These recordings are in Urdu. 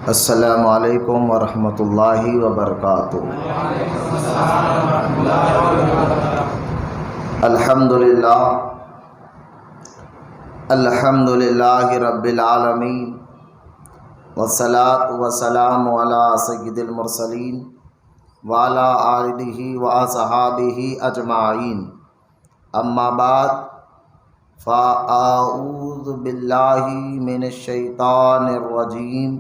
السلام علیکم ورحمۃ اللہ وبرکاتہ۔ الحمد للہ رب العالمین، والصلاة والسلام علی سید المرسلین وعلی آلہ واصحابہ اجمعین، اما بعد فاعوذ باللہ من الشیطان الرجیم،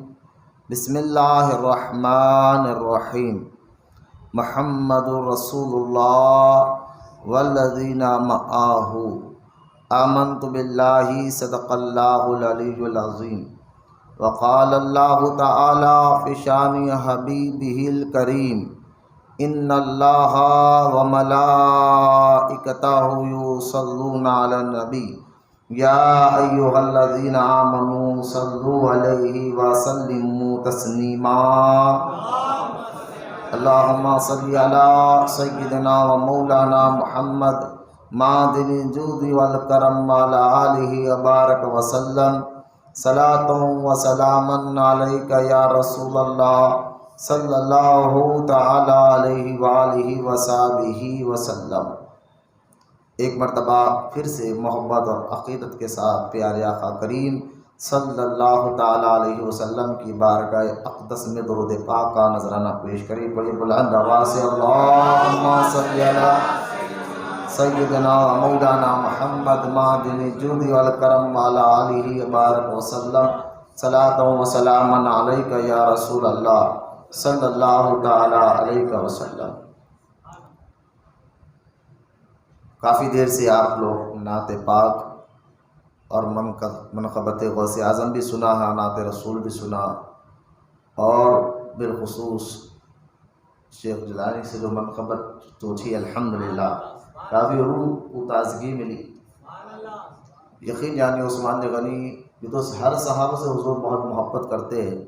بسم اللہ الرحمن الرحیم۔ محمد رسول اللہ والذین معہ، آمنت باللہ صدق اللہ العلی العظیم۔ وقال اللہ تعالی فی شان حبیبہ الکریم، ان اللہ وملائکتہ یصلون علی النبی یا ایھا الذین آمنوا صلوا علیہ وسلموا تسلیما۔ اللہم صل علی سیدنا و مولانا محمد معدن الجود والکرم وعلی آلہ وبارک وسلم، صلاۃ و سلاما علیک یا رسول اللہ صلی اللہ تعالی علیہ وآلہ وصحبہ وسلم۔ ایک مرتبہ پھر سے محبت اور عقیدت کے ساتھ پیارے آقا کریم صلی اللہ تعالی علیہ وسلم کی بارگاہ اقدس میں درود پاک کا نذرانہ پیش کریں۔ بڑی بلند آواز سے اللہم صلی علی سیدنا مولانا محمد معدن الجود والکرم وعلی آلہ وبارک وسلم، صلاۃ و سلاما علیک یا رسول اللہ صلی اللہ تعالی علیہ وسلم۔ کافی دیر سے آپ لوگ نعت پاک اور منقبت غوث اعظم بھی سنا ہے، نعت رسول بھی سنا، اور بالخصوص شیخ جیلانی سے جو منقبت تو تھی الحمدللہ کافی روح کو تازگی ملی۔ یقین جانی عثمان غنی یہ تو ہر صحابہ سے حضور بہت محبت کرتے ہیں،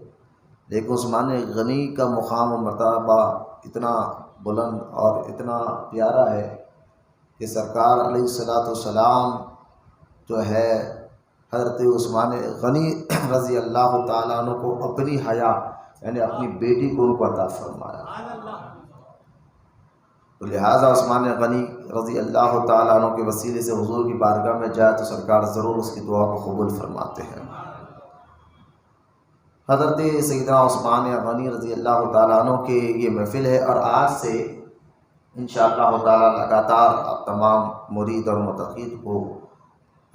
لیکن عثمان غنی کا مقام و مرتبہ اتنا بلند اور اتنا پیارا ہے کہ سرکار علیہ السلام جو ہے حضرت عثمان غنی رضی اللہ تعالیٰ عنہ کو اپنی حیا یعنی اپنی بیٹی کو ان کو عطا فرمایا، تو لہٰذا عثمان غنی رضی اللہ تعالیٰ عنہ کے وسیلے سے حضور کی بارگاہ میں جائے تو سرکار ضرور اس کی دعا کو قبول فرماتے ہیں۔ حضرت سیدنا عثمان غنی رضی اللہ تعالیٰ عنہ کے یہ محفل ہے، اور آج سے انشاءاللہ تعالیٰ لگاتار آپ تمام مرید اور متقید کو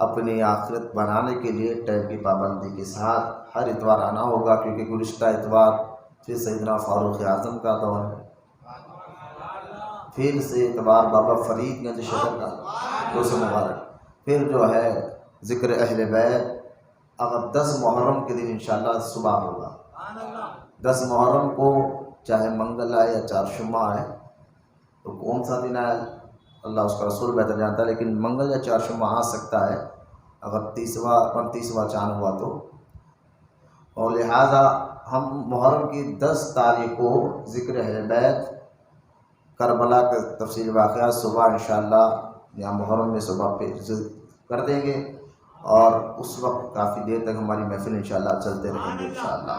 اپنی آخرت بنانے کے لیے ٹائم کی پابندی کے ساتھ ہر اتوار آنا ہوگا، کیونکہ گزشتہ اتوار پھر سیدنا فاروق اعظم کا دور ہے، پھر سے اتوار بابا فرید گنج شہر کا روز مبارک، پھر جو ہے ذکر اہل بیت اگر 10 محرم کے دن انشاءاللہ صبح ہوگا۔ 10 محرم کو چاہے منگل آئے یا چہارشنبہ آئے، تو کون سا دن آئے اللہ اس کا رسول بہتر جانتا ہے، لیکن منگل یا چہارشنبہ آ سکتا ہے اگر 30واں چاند ہوا تو، اور لہٰذا ہم محرم کی 10 تاریخ کو ذکر اہل بیت کربلا کے تفصیل واقعات صبح انشاءاللہ یا محرم میں صبح پہ کر دیں گے، اور اس وقت کافی دیر تک ہماری محفل انشاءاللہ چلتے رہیں گے انشاءاللہ۔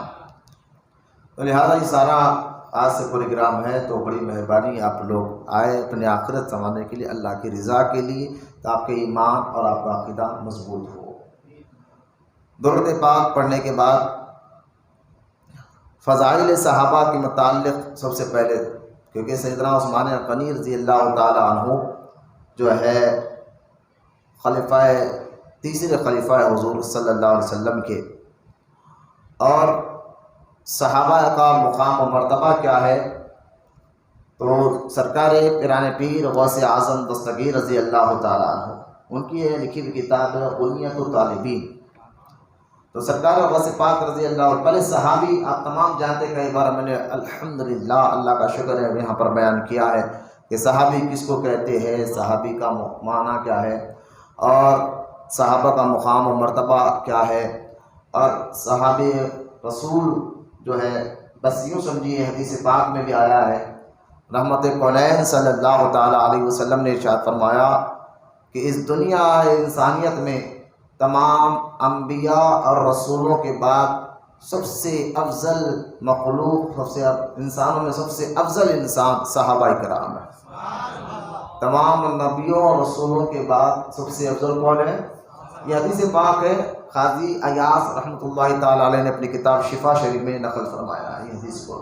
تو لہٰذا یہ سارا آج سے پروگرام ہے، تو بڑی مہربانی آپ لوگ آئے اپنے آخرت سنوارنے کے لیے، اللہ کی رضا کے لیے، تو آپ کے ایمان اور آپ کا عقیدہ مضبوط ہو۔ درود پاک پڑھنے کے بعد فضائل صحابہ کے متعلق سب سے پہلے، کیونکہ سیدنا عثمان غنی رضی اللہ تعالی عنہ جو ہے تیسرے خلیفہ حضور صلی اللہ علیہ وسلم کے، اور صحابہ کا مقام و مرتبہ کیا ہے، تو سرکار پیران پیر غوث اعظم دستگیر رضی اللہ تعالیٰ عنہ ان کی لکھی ہوئی کتاب ہے غنیۃ الطالبین، تو سرکار غوث پاک رضی اللہ پہلے صحابی آپ تمام جانتے ہیں، کئی بار میں نے الحمدللہ اللہ کا شکر ہے یہاں پر بیان کیا ہے کہ صحابی کس کو کہتے ہیں، صحابی کا معنی کیا ہے، اور صحابہ کا مقام و مرتبہ کیا ہے، اور صحابی رسول جو ہے بس یوں سمجھیے حدیث پاک میں بھی آیا ہے، رحمت کونین صلی اللہ تعالی علیہ وسلم نے ارشاد فرمایا کہ اس دنیا انسانیت میں تمام انبیاء اور رسولوں کے بعد سب سے افضل مخلوق، سب سے انسانوں میں سب سے افضل انسان صحابہ کرام ہے۔ تمام نبیوں اور رسولوں کے بعد سب سے افضل کون ہے؟ یہ حدیث پاک ہے، قاضی ایاز رحمۃ اللہ تعالی علیہ نے اپنی کتاب شفا شریف میں نقل فرمایا ہے یہ حدیث کو۔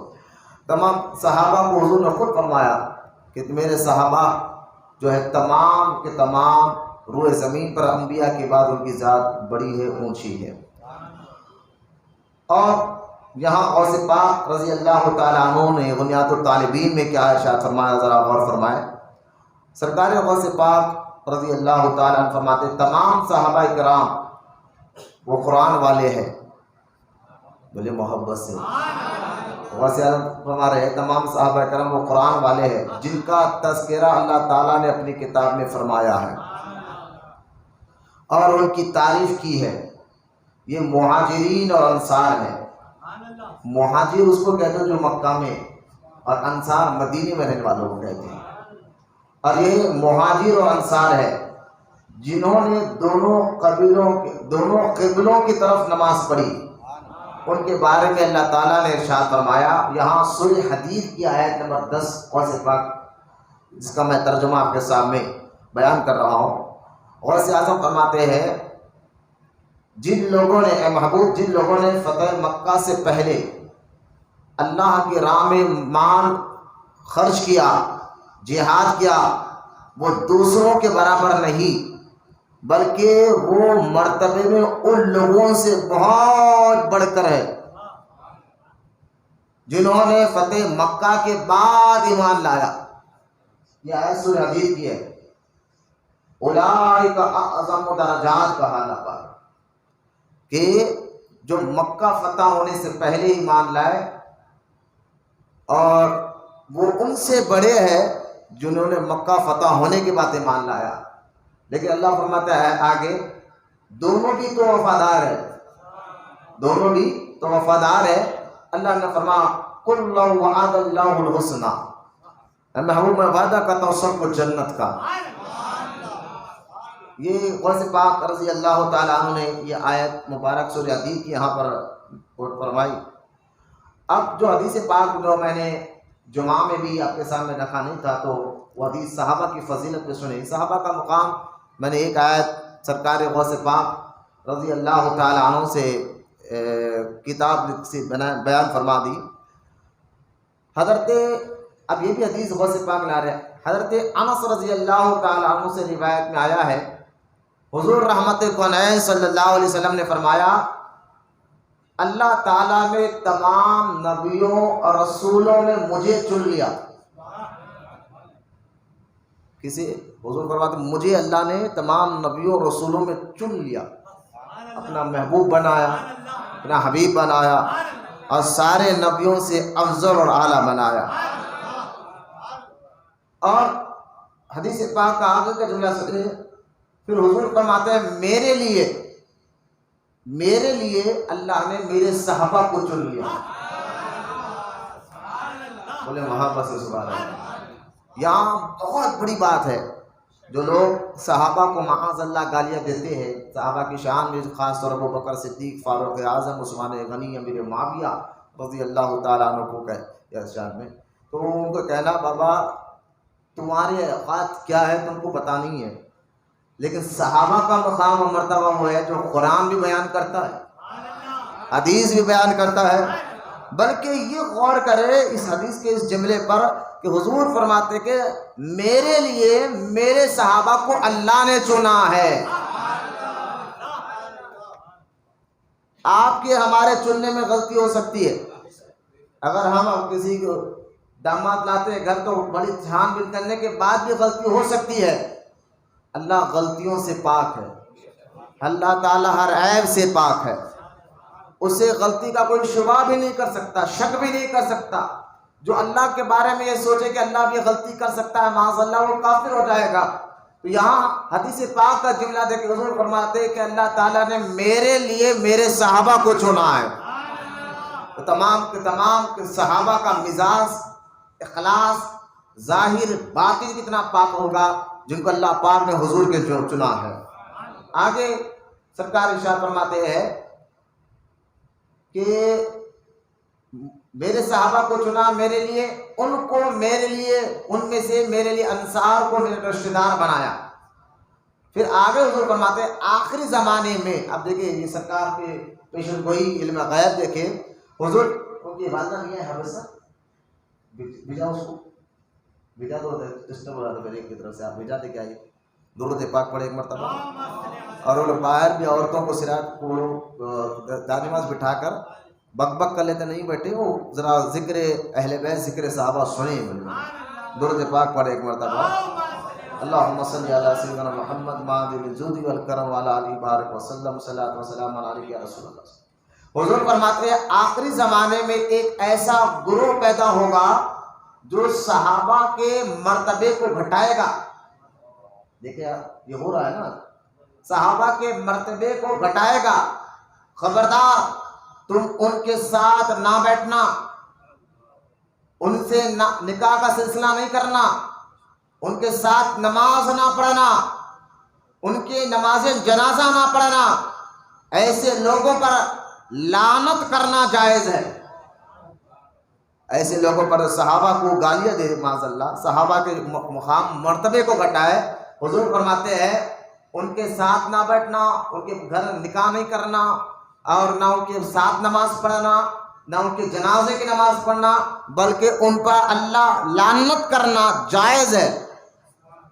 تمام صحابہ کو حضور نے خود فرمایا کہ میرے صحابہ جو ہے تمام کے تمام روئے زمین پر انبیاء کے بعد ان کی ذات بڑی ہے، اونچی ہے۔ اور یہاں غوث پاک رضی اللہ تعالیٰ عنہ نے بنیاد الطالبین میں کیا ارشاد فرمایا، ذرا غور فرمائیں۔ سرکار غوث پاک رضی اللہ تعالیٰ عنہ فرماتے تمام صحابہ کرام وہ قرآن والے ہیں، بولے محبت سے۔ غوث فرما رہے ہیں تمام صحابہ کرام وہ قرآن والے ہیں جن کا تذکرہ اللہ تعالیٰ نے اپنی کتاب میں فرمایا ہے اور ان کی تعریف کی ہے۔ یہ مہاجرین اور انصار ہیں۔ مہاجر اس کو کہتے ہیں جو مکہ میں، اور انصار مدینے میں رہنے والوں کو کہتے ہیں۔ اور یہ مہاجر اور انصار ہے جنہوں نے دونوں قبلوں کی طرف نماز پڑھی، ان کے بارے میں اللہ تعالیٰ نے ارشاد فرمایا۔ یہاں سورہ حدید کی آیت نمبر 10 غوث پاک، جس کا میں ترجمہ آپ کے سامنے بیان کر رہا ہوں، غوث اعظم فرماتے ہیں جن لوگوں نے، اے محبوب، جن لوگوں نے فتح مکہ سے پہلے اللہ کی راہ میں مال خرچ کیا، جہاد کیا، وہ دوسروں کے برابر نہیں، بلکہ وہ مرتبے میں ان لوگوں سے بہت بڑھ کر ہے جنہوں نے فتح مکہ کے بعد ایمان لایا۔ یہ آیت سورہ حدید کی ہے۔ اولئک اعظم درجات کا حال پر، کہ جو مکہ فتح ہونے سے پہلے ایمان لائے اور وہ ان سے بڑے ہیں جنہوں نے مکہ فتح ہونے کے بعد ایمان لایا۔ لیکن اللہ فرماتا ہے آگے دونوں بھی تو وفادار ہے، دونوں بھی تو وفادار ہے۔ اللہ نے فرمایا قل وعد اللہ الحسنى، محبوب میں وعدہ کرتا ہوں سب کو جنت کا۔ یہ غوث پاک رضی اللہ تعالیٰ عنہ نے یہ آیت مبارک سورہ حدید کی یہاں پر فرمائی۔ اب جو حدیث پاک جو میں نے جمعہ میں بھی آپ کے سامنے رکھا نہیں تھا، تو وہ حدیث صحابہ کی فضیلت میں سنی۔ صحابہ کا مقام میں نے ایک آیت سرکار غوث پاک رضی اللہ تعالیٰ عنہ سے کتاب سے بیان فرما دی۔ حضرت، اب یہ بھی حدیث غوث پاک لا رہے ہیں، حضرت انس رضی اللہ تعالیٰ عنہ سے روایت میں آیا ہے، حضور رحمت کونین صلی اللہ علیہ وسلم نے فرمایا اللہ تعالیٰ نے تمام نبیوں اور رسولوں میں مجھے چن لیا۔ کسی حضور فرماتے مجھے اللہ نے تمام نبیوں اور رسولوں میں چن لیا، اپنا محبوب بنایا، اپنا حبیب بنایا، اور سارے نبیوں سے افضل اور اعلیٰ بنایا۔ اور حدیث پاک کا آگے کا جملہ سنیے، پھر حضور فرماتے ہیں میرے لیے اللہ نے میرے صحابہ کو چن لیا۔ بولے محبت سے سبحان اللہ۔ یہاں بہت بڑی بات ہے، جو لوگ صحابہ کو معاذ اللہ گالیاں دیتے ہیں، صحابہ کی شان میں خاص طور پر ابوبکر صدیق، فاروق اعظم، عثمان غنی، امیر معاویہ رضی اللہ تعالیٰ عنہ کو شان میں، تو ان کو کہنا بابا تمہارے اوقات کیا ہے تم کو پتہ نہیں ہے، لیکن صحابہ کا مقام و مرتبہ وہ ہے جو قرآن بھی بیان کرتا ہے، حدیث بھی بیان کرتا ہے۔ بلکہ یہ غور کرے اس حدیث کے اس جملے پر کہ حضور فرماتے کہ میرے لیے میرے صحابہ کو اللہ نے چنا ہے۔ آپ کے ہمارے چننے میں غلطی ہو سکتی ہے، اگر ہم کسی کو داماد لاتے ہیں گھر تو بڑی چھان بین کرنے کے بعد بھی غلطی ہو سکتی ہے۔ اللہ غلطیوں سے پاک ہے، اللہ تعالیٰ ہر عیب سے پاک ہے، اسے غلطی کا کوئی شبہ بھی نہیں کر سکتا، شک بھی نہیں کر سکتا۔ جو اللہ کے بارے میں یہ سوچے کہ اللہ بھی غلطی کر سکتا ہے، معاذ اللہ وہ کافر ہو جائے گا۔ تو یہاں حدیث پاک کا جملہ دیکھ کے حضور فرماتے ہیں کہ اللہ تعالیٰ نے میرے لیے میرے صحابہ کو چنا ہے۔ تو تمام کے تمام صحابہ کا مزاج، اخلاص، ظاہر باطن کتنا پاک ہوگا جن کو اللہ پاک نے حضور کے چنا ہے۔ آگے سرکار ارشاد فرماتے ہیں کہ میرے صحابہ کو چنا میرے لیے، ان کو میرے لیے، ان میں سے میرے لیے انصار کو میرے رشتہ دار بنایا۔ پھر آگے حضور فرماتے ہیں آخری زمانے میں، اب دیکھیں یہ سرکار کے پیشن گوئی علم غیب دیکھیں، حضور ان کی والدہ نہیں ہے حبشہ، بھیجا اس کو، بھیجا تو ڈسٹرب ہو رہا تھا میرے کی طرف سے، آپ بھیجا دے کے آئیے، درود پاک پڑھے ایک مرتبہ، اور وہ لوگ باہر بھی عورتوں کو سراج کو دانماز بٹھا کر بک بک کر لیتے، نہیں بیٹھے وہ ذرا ذکر اہل بیت ذکر صحابہ سنیں، درود پاک پڑھے ایک مرتبہ، اللہم صلی علی سیدنا محمد معدن الجود والکرم وعلی آلہ بارک وسلم، صلاۃ و سلام علیک یا رسول اللہ۔ حضور فرماتے ہیں آخری زمانے میں ایک ایسا گروہ پیدا ہوگا جو صحابہ کے مرتبے کو گھٹائے گا۔ دیکھیں یہ ہو رہا ہے نا، صحابہ کے مرتبے کو گھٹائے گا، خبردار تم ان کے ساتھ نہ بیٹھنا، ان سے نکاح کا سلسلہ نہیں کرنا، ان کے ساتھ نماز نہ پڑھنا، ان کی نماز جنازہ نہ پڑھنا، ایسے لوگوں پر لعنت کرنا جائز ہے۔ ایسے لوگوں پر صحابہ کو گالیاں دے، معاذ اللہ، صحابہ کے مقام مرتبے کو گھٹائے۔ حضور فرماتے ہیں ان کے ساتھ نہ بیٹھنا، ان کے گھر نکاح نہیں کرنا، اور نہ ان کے ساتھ نماز پڑھنا، نہ ان کے جنازے کی نماز پڑھنا، بلکہ ان پر اللہ لعنت کرنا جائز ہے۔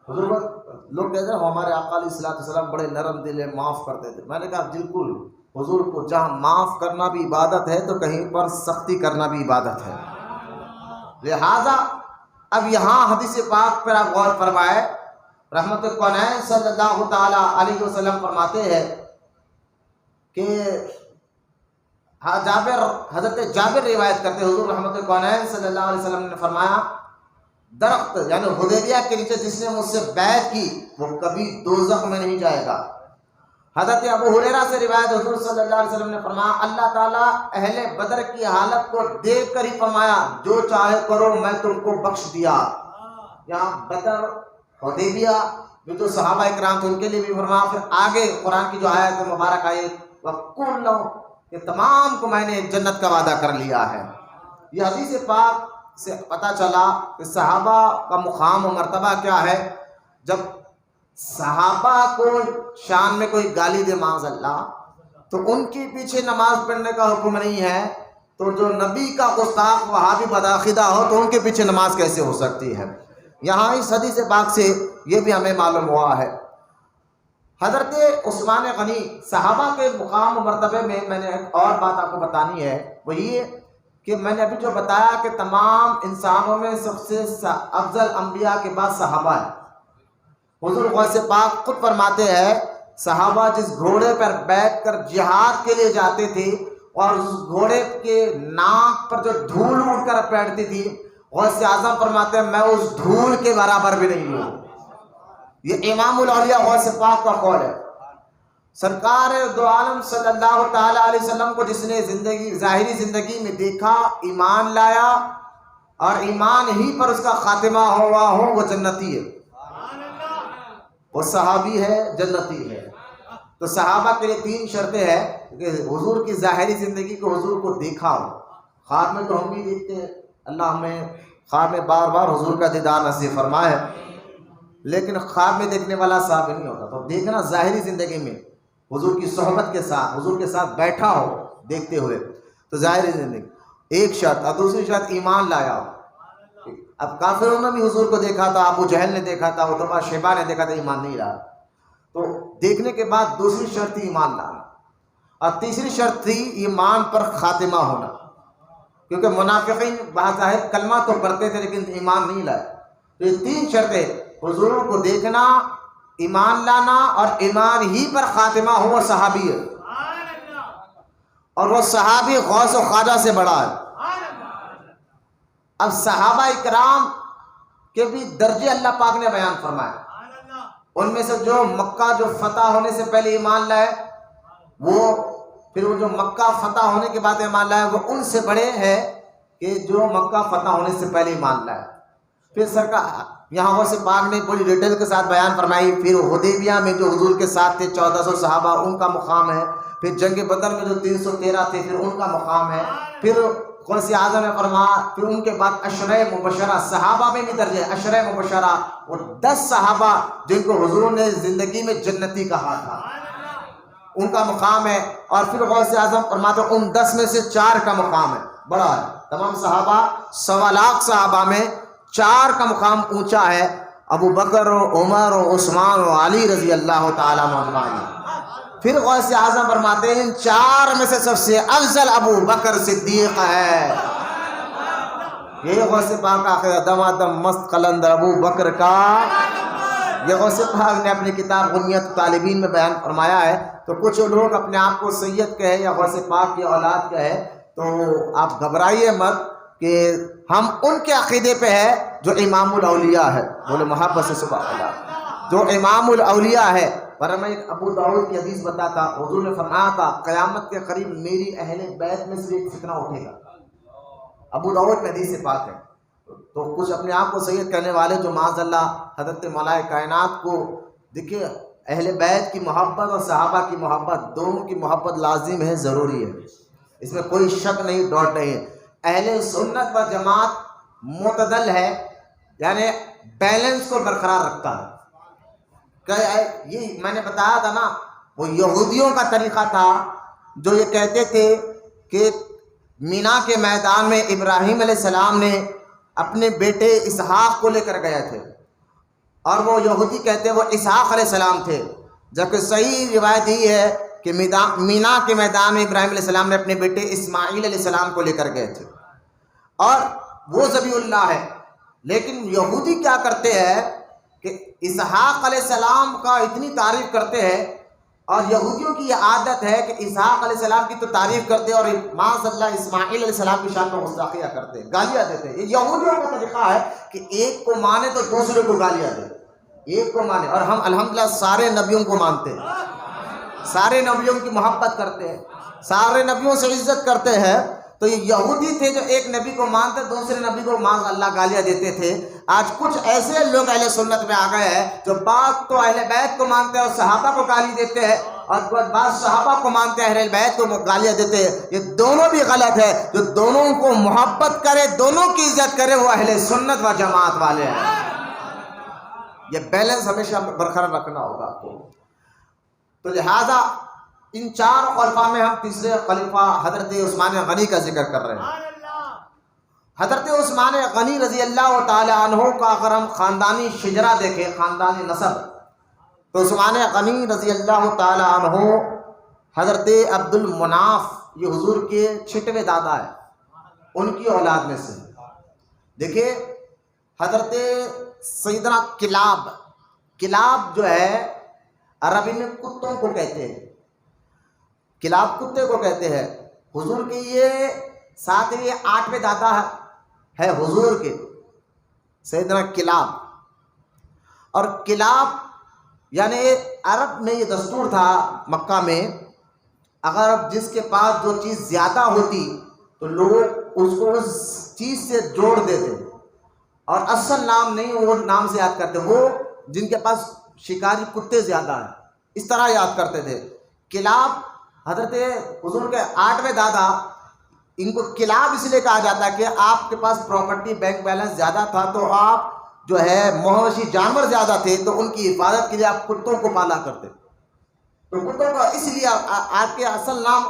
حضور لوگ کہتے ہیں ہمارے آقا علیہ الصلوۃ والسلام بڑے نرم دل ہیں، معاف کرتے تھے۔ میں نے کہا بالکل، حضور کو جہاں معاف کرنا بھی عبادت ہے تو کہیں پر سختی کرنا بھی عبادت ہے۔ لہذا اب یہاں حدیث پاک پر آپ غور فرمائے، رحمت کونین صلی اللہ تعالی علیہ وسلم فرماتے ہیں کہ حضرت جابر روایت کرتے، حضور رحمت کونین صلی اللہ علیہ وسلم نے فرمایا درخت یعنی حدیبیہ کے نیچے جس نے مجھ سے بیعت کی وہ کبھی دوزخ میں نہیں جائے گا۔ حضرت ابو ہریرہ سے روایت، حضور صلی اللہ علیہ وسلم نے فرمایا اللہ تعالیٰ اہل بدر کی حالت کو دیکھ کر ہی فرمایا جو چاہے کرو میں تم کو بخش دیا۔ یہاں بدر حدیبیہ میں جو صحابہ اکرام تھے ان کے لیے بھی فرمایا، پھر آگے قرآن کی جو آیت مبارک آئی وَقُلْ لَهُمْ کہ تمام کو میں نے جنت کا وعدہ کر لیا ہے۔ یہ حدیث پاک سے پتہ چلا کہ صحابہ کا مقام و مرتبہ کیا ہے۔ جب صحابہ کو شان میں کوئی گالی دے معاذ اللہ تو ان کے پیچھے نماز پڑھنے کا حکم نہیں ہے، تو جو نبی کا گستاخ وہابی بدعقیدہ ہو تو ان کے پیچھے نماز کیسے ہو سکتی ہے؟ یہاں اس حدیث پاک سے یہ بھی ہمیں معلوم ہوا ہے۔ حضرت عثمان غنی صحابہ کے مقام و مرتبے میں نے ایک اور بات آپ کو بتانی ہے، وہ یہ کہ میں نے ابھی جو بتایا کہ تمام انسانوں میں سب سے افضل انبیاء کے بعد صحابہ ہے۔ حضور غوث پاک خود فرماتے ہیں صحابہ جس گھوڑے پر بیٹھ کر جہاد کے لیے جاتے تھے اور اس گھوڑے کے ناک پر جو دھول اڑ کر بیٹھتی تھی، غوث اعظم فرماتے ہیں میں اس دھول کے برابر بھی نہیں ہوں۔ یہ امام الاولیاء غوث پاک کا قول ہے۔ سرکار دو عالم صلی اللہ تعالی علیہ وسلم کو جس نے ظاہری زندگی میں دیکھا، ایمان لایا اور ایمان ہی پر اس کا خاتمہ ہوا ہو، وہ جنتی ہے، وہ صحابی ہے، جنتی ہے۔ تو صحابہ کے لیے تین شرطیں ہیں کہ حضور کی ظاہری زندگی کو حضور کو دیکھا ہو۔ خواب میں تو ہم بھی دیکھتے ہیں، اللہ ہمیں خواب میں بار بار حضور کا دیدار نصیب فرمائے، لیکن خواب میں دیکھنے والا صاحب نہیں ہوتا۔ تو دیکھنا ظاہری زندگی میں حضور کی صحبت کے ساتھ، حضور کے ساتھ بیٹھا ہو دیکھتے ہوئے، تو ظاہری زندگی ایک شرط، اور دوسری شرط ایمان لایا ہو۔ اب کافروں نے بھی حضور کو دیکھا تھا، ابو جہل نے دیکھا تھا، عتبہ شیبہ نے دیکھا تھا، ایمان نہیں لایا۔ تو دیکھنے کے بعد دوسری شرط تھی ایمان لانا، اور تیسری شرط تھی ایمان پر خاتمہ ہونا، کیونکہ منافقین بظاہر کلمہ تو پڑھتے تھے لیکن ایمان نہیں لائے۔ تو یہ تین شرطیں، حضور کو دیکھنا، ایمان لانا اور ایمان ہی پر خاتمہ ہو، وہ صحابی ہے، اور وہ صحابی غوث و خواجہ سے بڑا ہے۔ اب صحابہ اکرام کے بھی درجے اللہ پاک نے بیان فرمائے، ان میں سے جو مکہ جو فتح ہونے سے پہلے ایمان لائے، پھر وہ جو مکہ فتح ہونے کے بعد ایمان لائے، وہ ان سے بڑے ہیں کہ جو مکہ فتح ہونے سے پہلے ایمان لائے۔ پھر سرکار یہاں غوث پاک نے بڑی ڈیٹیل کے ساتھ بیان فرمائی، پھر حدیبیہ میں جو حضور کے ساتھ تھے 1400 صحابہ، ان کا مقام ہے۔ پھر جنگ بدر میں جو 313 تھے پھر ان کا مقام ہے، پھر غوث اعظم نے فرمایا پھر ان کے بعد عشرہ مبشرہ، صحابہ میں بھی درجے عشرہ مبشرہ، اور 10 صحابہ جن کو حضور نے زندگی میں جنتی کہا تھا، ان کا مقام ہے۔ اور پھر غوث اعظم فرماتے ان 10 میں سے 4 کا مقام ہے، بڑا ہے، تمام صحابہ 1.25 لاکھ صحابہ میں 4 کا مقام اونچا ہے، ابو بکر و عمر و عثمان و علی رضی اللہ تعالیٰ عنہ۔ پھر غوث اعظم فرماتے ہیں ان 4 میں سے سب سے افضل ابو بکر صدیق ہے۔ یہ غوث پاک کا دمادم مست قلندر ابو بکر کا، یہ غوث پاک نے اپنی کتاب غنیت طالبین میں بیان فرمایا ہے۔ تو کچھ لوگ اپنے آپ کو سید کہے یا غوث پاک کی اولاد کہے تو آپ گھبرائیے مت کہ ہم ان کے عقیدے پہ ہے جو امام الاولیاء ہے، بولے محبت سے سبحان اللہ، جو امام الاولیاء ہے۔ پر میں ایک ابو داؤد کی حدیث بتاتا، حضور نے فرمایا تھا قیامت کے قریب میری اہل بیت میں سے ایک فتنہ اٹھے گا، ابو داؤد میں حدیث پاک ہے۔ تو کچھ اپنے آپ کو سید کہنے والے جو معاذ اللہ حضرت مولا کائنات کو، دیکھیے اہل بیت کی محبت اور صحابہ کی محبت دونوں کی محبت لازم ہے، ضروری ہے، اس میں کوئی شک نہیں، ڈاؤٹ نہیں ہے۔ اہل سنت و جماعت معتدل ہے، یعنی بیلنس کو برقرار رکھتا ہے۔ یہ میں نے بتایا تھا نا، وہ یہودیوں کا طریقہ تھا جو یہ کہتے تھے کہ مینا کے میدان میں ابراہیم علیہ السلام نے اپنے بیٹے اسحاق کو لے کر گئے تھے، اور وہ یہودی کہتے وہ اسحاق علیہ السلام تھے، جبکہ صحیح روایت یہ ہے کہ مینا کے میدان میں ابراہیم علیہ السلام نے اپنے بیٹے اسماعیل علیہ السلام کو لے کر گئے تھے، اور وہ ذبیح اللہ ہے۔ لیکن یہودی کیا کرتے ہیں کہ اسحاق علیہ السلام کا اتنی تعریف کرتے ہیں، اور یہودیوں کی یہ عادت ہے کہ اسحاق علیہ السلام کی تو تعریف کرتے اور معاذ اللہ اسماعیل علیہ السلام کی شان میں گستاخیاں کرتے، گالیاں دیتے۔ یہ یہودیوں کا طریقہ ہے کہ ایک کو مانے تو دوسرے کو گالیاں دے، ایک کو مانے۔ اور ہم الحمدللہ سارے نبیوں کو مانتے ہیں، سارے نبیوں کی محبت کرتے ہیں، سارے نبیوں سے عزت کرتے ہیں۔ تو یہ یہودی تھے جو ایک نبی کو مانتے دوسرے نبی کو معاذ اللہ گالیاں دیتے تھے۔ آج کچھ ایسے لوگ اہل سنت میں آ گئے ہیں جو بعض تو اہل بیت کو مانتے ہیں اور صحابہ کو گالی دیتے ہیں، اور بعض صحابہ کو مانتے ہیں اہل بیت کو گالیاں دیتے ہیں۔ یہ دونوں بھی غلط ہے۔ جو دونوں کو محبت کرے، دونوں کی عزت کرے، وہ اہل سنت و جماعت والے ہیں۔ یہ بیلنس ہمیشہ برقرار رکھنا ہوگا آپ کو۔ تو لہذا ان 4 خلفاء میں ہم تیسرے خلیفہ حضرت عثمان غنی کا ذکر کر رہے ہیں۔ حضرت عثمان غنی رضی اللہ تعالی عنہ کا اگر ہم خاندانی شجرہ دیکھیں، خاندانی نسب، تو عثمان غنی رضی اللہ تعالی عنہ حضرت عبد المناف، یہ حضور کے 6ویں دادا ہے، ان کی اولاد میں سے۔ دیکھیے حضرت سیدنا کلاب جو ہے عربی میں کتوں کو کہتے ہیں، کلاب کتے کو کہتے ہیں۔ حضور کے یہ 7ویں 8ویں دادا ہے حضور کے، سیدنا کلاب۔ اور کلاب یعنی عرب میں یہ دستور تھا مکہ میں، اگر جس کے پاس جو چیز زیادہ ہوتی تو لوگ اس کو اس چیز سے جوڑ دیتے، اور اصل نام نہیں وہ نام سے یاد کرتے، وہ جن کے پاس شکاری کتے زیادہ ہیں اس طرح یاد کرتے تھے۔ کلاب حضرت حضور کے 8ویں دادا، ان کو کلاب اس لیے کہا جاتا ہے کہ آپ کے پاس پراپرٹی بینک بیلنس زیادہ تھا، تو آپ جو ہے مویشی جانور زیادہ تھے، تو ان کی حفاظت کے لیے آپ کتوں کو پالا کرتے۔ تو کتوں کا اس لیے آپ کے اصل نام،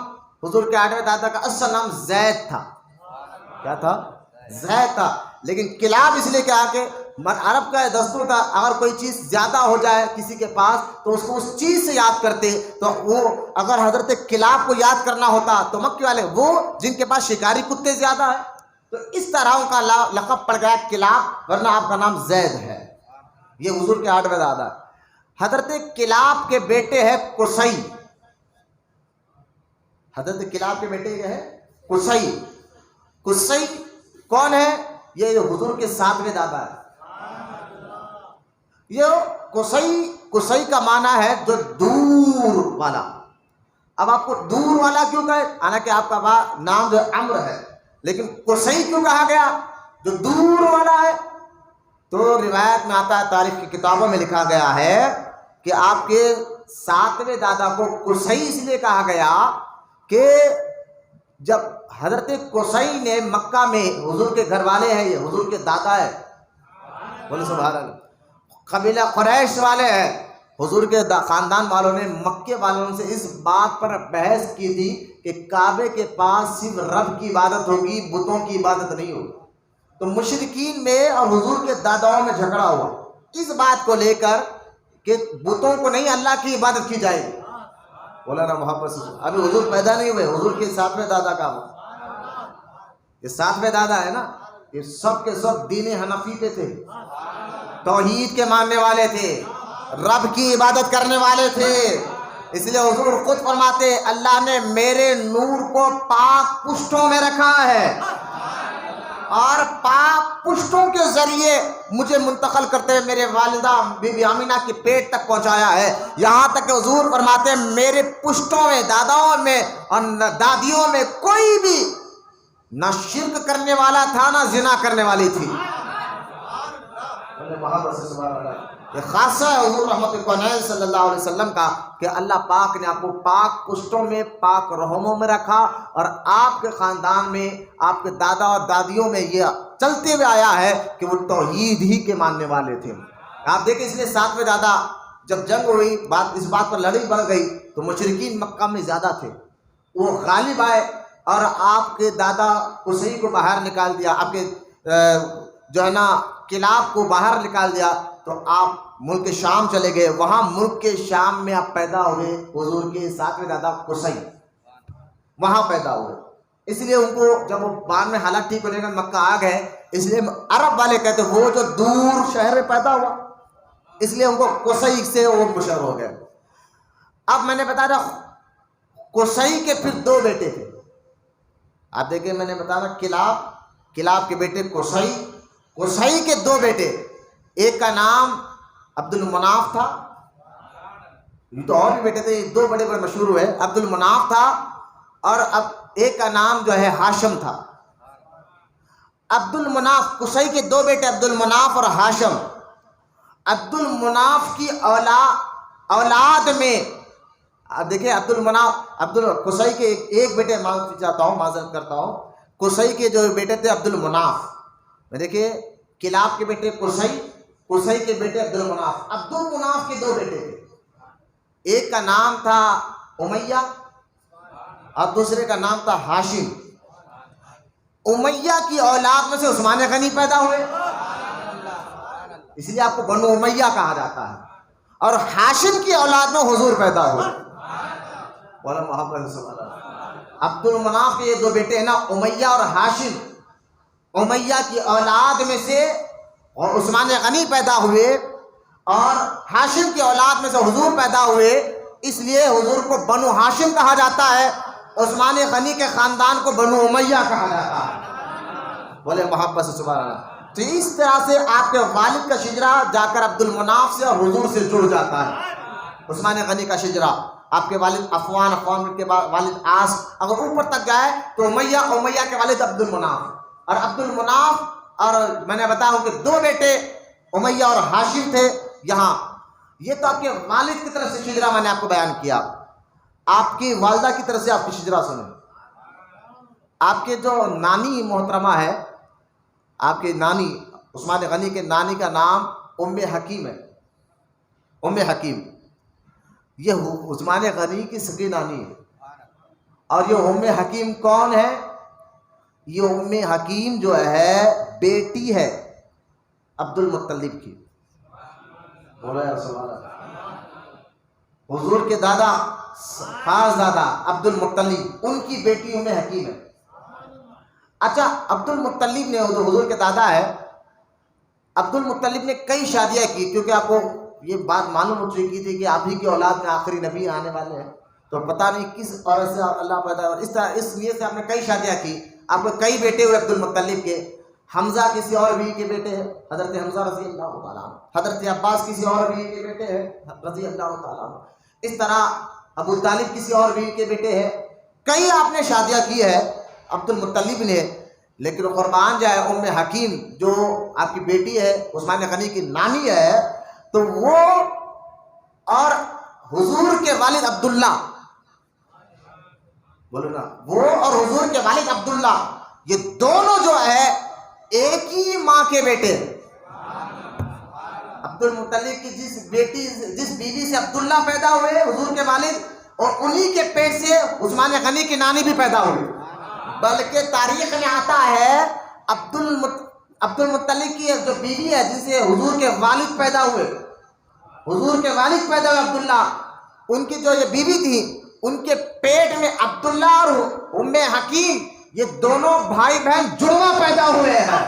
حضور کے 8ویں دادا کا اصل نام زید تھا۔ کیا تھا؟ زید تھا۔ لیکن کلاب اس لیے کہا کہ عرب کا دستور تھا اگر کوئی چیز زیادہ ہو جائے کسی کے پاس تو اس کو اس چیز سے یاد کرتے، تو وہ اگر حضرت کلاب کو یاد کرنا ہوتا تو مکے والے وہ جن کے پاس شکاری کتے زیادہ ہیں، تو اس طرح ان کا لقب پڑ گیا کلاب، ورنہ آپ کا نام زید ہے۔ یہ حضور کے 8ویں دادا۔ حضرت کلاب کے بیٹے ہیں قصی، حضرت کلاب کے بیٹے کیا ہے؟ قصی۔ قصی کون ہے؟ یہ حضور کے 7ویں دادا ہے۔ یہ قصی کا معنی ہے جو دور والا۔ اب آپ کو دور والا کیوں کہے؟ حالانکہ آپ کا نام جو عمرو ہے، لیکن قصی کیوں کہا گیا جو دور والا ہے؟ تو روایت میں آتا ہے، تاریخ کی کتابوں میں لکھا گیا ہے کہ آپ کے ساتویں دادا کو قصی اس لیے کہا گیا کہ جب حضرت قصی نے مکہ میں، حضور کے گھر والے ہیں، یہ حضور کے دادا ہے، بولے سبحان اللہ، قبیلہ قریش والے ہیں، حضور کے خاندان والوں نے مکے والوں سے اس بات پر بحث کی تھی کہ کعبے کے پاس صرف رب کی عبادت ہوگی، بتوں کی عبادت نہیں ہوگی۔ تو مشرکین میں اور حضور کے داداؤں میں جھگڑا ہوا اس بات کو لے کر کہ بتوں کو نہیں، اللہ کی عبادت کی جائے گی۔ مولانا محبت سے ابھی حضور پیدا نہیں ہوئے، حضور کے ساتویں دادا کا ہوا، یہ ساتویں دادا ہے نا، یہ سب کے سب دین حنفی پہ تھے، توحید کے ماننے والے تھے، رب کی عبادت کرنے والے تھے۔ اس لیے حضور خود فرماتے اللہ نے میرے نور کو پاک پشتوں میں رکھا ہے اور پاک پشتوں کے ذریعے مجھے منتقل کرتے ہوئے میرے والدہ بی بی آمینہ کے پیٹ تک پہنچایا ہے۔ یہاں تک کہ حضور فرماتے ہیں میرے پشتوں میں، داداؤں میں اور دادیوں میں کوئی بھی نہ شرک کرنے والا تھا نہ زنا کرنے والی تھی۔ یہ خاصہ ہے حضور رحمت کونین صلی اللہ علیہ وسلم کا کہ اللہ پاک نے آپ کو پاک پشتوں میں، پاک رحموں میں رکھا، اور آپ کے خاندان میں، آپ کے دادا اور دادیوں میں یہ چلتے ہوئے آیا ہے کہ وہ توحید ہی کے ماننے والے تھے۔ آپ دیکھیں اس لیے ساتویں دادا جب جنگ ہوئی، اس بات پر لڑائی بڑھ گئی تو مشرکین مکہ میں زیادہ تھے، وہ غالب آئے اور آپ کے دادا قصی کو باہر نکال دیا، آپ کے جو ہے نا کلاب کو باہر نکال دیا، تو آپ ملک شام چلے گئے، وہاں ملک کے شام میں آپ پیدا ہوئے، حضور کے ساتویں دادا قصی وہاں پیدا ہوئے۔ اس لیے ان کو جب وہ بعد میں حالات ٹھیک ہونے کا مکہ آ گئے، اس لیے عرب والے کہتے وہ جو دور شہر میں پیدا ہوا، اس لیے ان کو قصی سے وہ مشہور ہو گئے۔ اب میں نے بتایا قصی کے پھر دو بیٹے تھے، آپ دیکھیں میں نے بتایا کلاب کے بیٹے قصی کے دو بیٹے، ایک کا نام عبد المناف تھا، یہ تو اور بھی بیٹے تھے، دو بڑے بڑے مشہور ہوئے، عبد المناف تھا اور اب ایک کا نام جو ہے ہاشم تھا۔ عبد المناف، قصی کے دو بیٹے عبد المناف اور ہاشم۔ عبد المناف کی اولاد میں اب دیکھیں قصی کے ایک بیٹے معذرت کرتا ہوں، قصی کے جو بیٹے تھے عبد المناف، میں دیکھیں کلاب کے بیٹے قصی کے بیٹے عبد المناف کے دو بیٹے تھے، ایک کا نام تھا امیہ اور دوسرے کا نام تھا ہاشم۔ امیہ کی اولاد میں سے عثمان غنی پیدا ہوئے، اس لیے آپ کو بنو امیہ کہا جاتا ہے، اور ہاشم کی اولاد میں حضور پیدا ہوئے۔ عبد المناف کے یہ دو بیٹے ہیں نا، امیہ اور ہاشم، امیہ کی اولاد میں سے اور عثمان غنی پیدا ہوئے اور ہاشم کی اولاد میں سے حضور پیدا ہوئے، اس لیے حضور کو بنو ہاشم کہا جاتا ہے، عثمان غنی کے خاندان کو بنو امیہ کہا جاتا ہے۔ بولے محبت سے سبحان اللہ۔ تو اس طرح سے آپ کے والد کا شجرہ جا کر عبد المناف سے اور حضور سے جڑ جاتا ہے، عثمان غنی کا شجرا۔ آپ کے والد عفان کے والد عاص اگر اوپر تک گئے تو امیہ کے والد عبد المناف، اور عبد المناف اور میں نے بتایا کہ دو بیٹے امیہ اور ہاشم تھے۔ یہاں یہ تو آپ کے والد کی طرف سے شجرا میں نے آپ کو بیان کیا، آپ کی والدہ کی طرف سے آپ کی شجرا سنیں۔ آپ کے جو نانی محترمہ ہے، آپ کے نانی عثمان غنی کے نانی کا نام ام حکیم ہے، ام حکیم، یہ عثمان غنی کی سگی نانی ہے۔ اور یہ ام حکیم کون ہے؟ یہ ام حکیم جو ہے بیٹی ہے عبد المطلب کی، حضور کے دادا خاص دادا عبد المطلب، ان کی بیٹی ام حکیم ہے۔ اچھا، عبد المطلب نے حضور کے دادا ہے، عبد المطلب نے کئی شادیاں کی، کیونکہ آپ کو یہ بات معلوم ہو چکی تھی کہ آپ ہی کی اولاد میں آخری نبی آنے والے ہیں، تو پتہ نہیں کس عورت سے اللہ پیدا، اور اس طرح اس نیت سے آپ نے کئی شادیاں کی، آپ کو کئی بیٹے ہوئے عبد المطلب کے۔ حمزہ کسی اور بیوی کے بیٹے ہیں، حضرت حمزہ رضی اللہ تعالیٰ عنہ۔ حضرت عباس کسی اور بیوی کے بیٹے ہیں رضی اللہ تعالیٰ عنہ۔ اس طرح ابو طالب کسی اور بیوی کے بیٹے ہیں، کئی آپ نے شادیاں کی ہے عبد المطلب نے، لیکن قربان جائے ام حکیم جو آپ کی بیٹی ہے، عثمان غنی کی نانی ہے، تو وہ اور حضور کے والد عبداللہ، بولو نا، وہ اور حضور کے والد عبداللہ یہ دونوں جو ہے ایک ہی ماں کے بیٹے ہیں۔ عبد المطلب کی جس بیوی سے عبداللہ پیدا ہوئے حضور کے والد، اور انہی کے پیٹ سے عثمان غنی کی نانی بھی پیدا ہوئی۔ بلکہ تاریخ میں آتا ہے عبد المطلب کی جو بیوی ہے جس سے حضور کے والد پیدا ہوئے، حضور کے والد پیدا ہوئے عبداللہ، ان کی جو یہ بیوی تھی ان کے پیٹ میں عبداللہ اور ام حکیم یہ دونوں بھائی بہن جڑواں پیدا ہوئے ہیں۔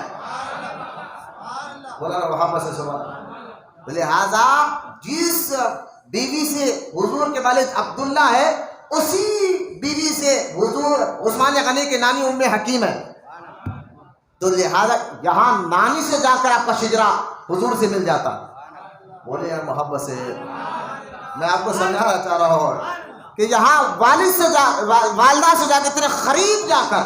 بولا محمد سے سبحان۔ لہذا جس بیوی سے حضور کے والد عبداللہ ہے اسی بیوی سے حضور عثمان غنی کی نانی ام حکیم ہے، تو لہذا یہاں نانی سے جا کر آپ کا شجرہ حضور سے مل جاتا۔ بولے یار محبت سے، میں آپ کو سمجھانا چاہ رہا ہوں کہ یہاں والد سے والدہ سے جا کے اتنے قریب جا کر،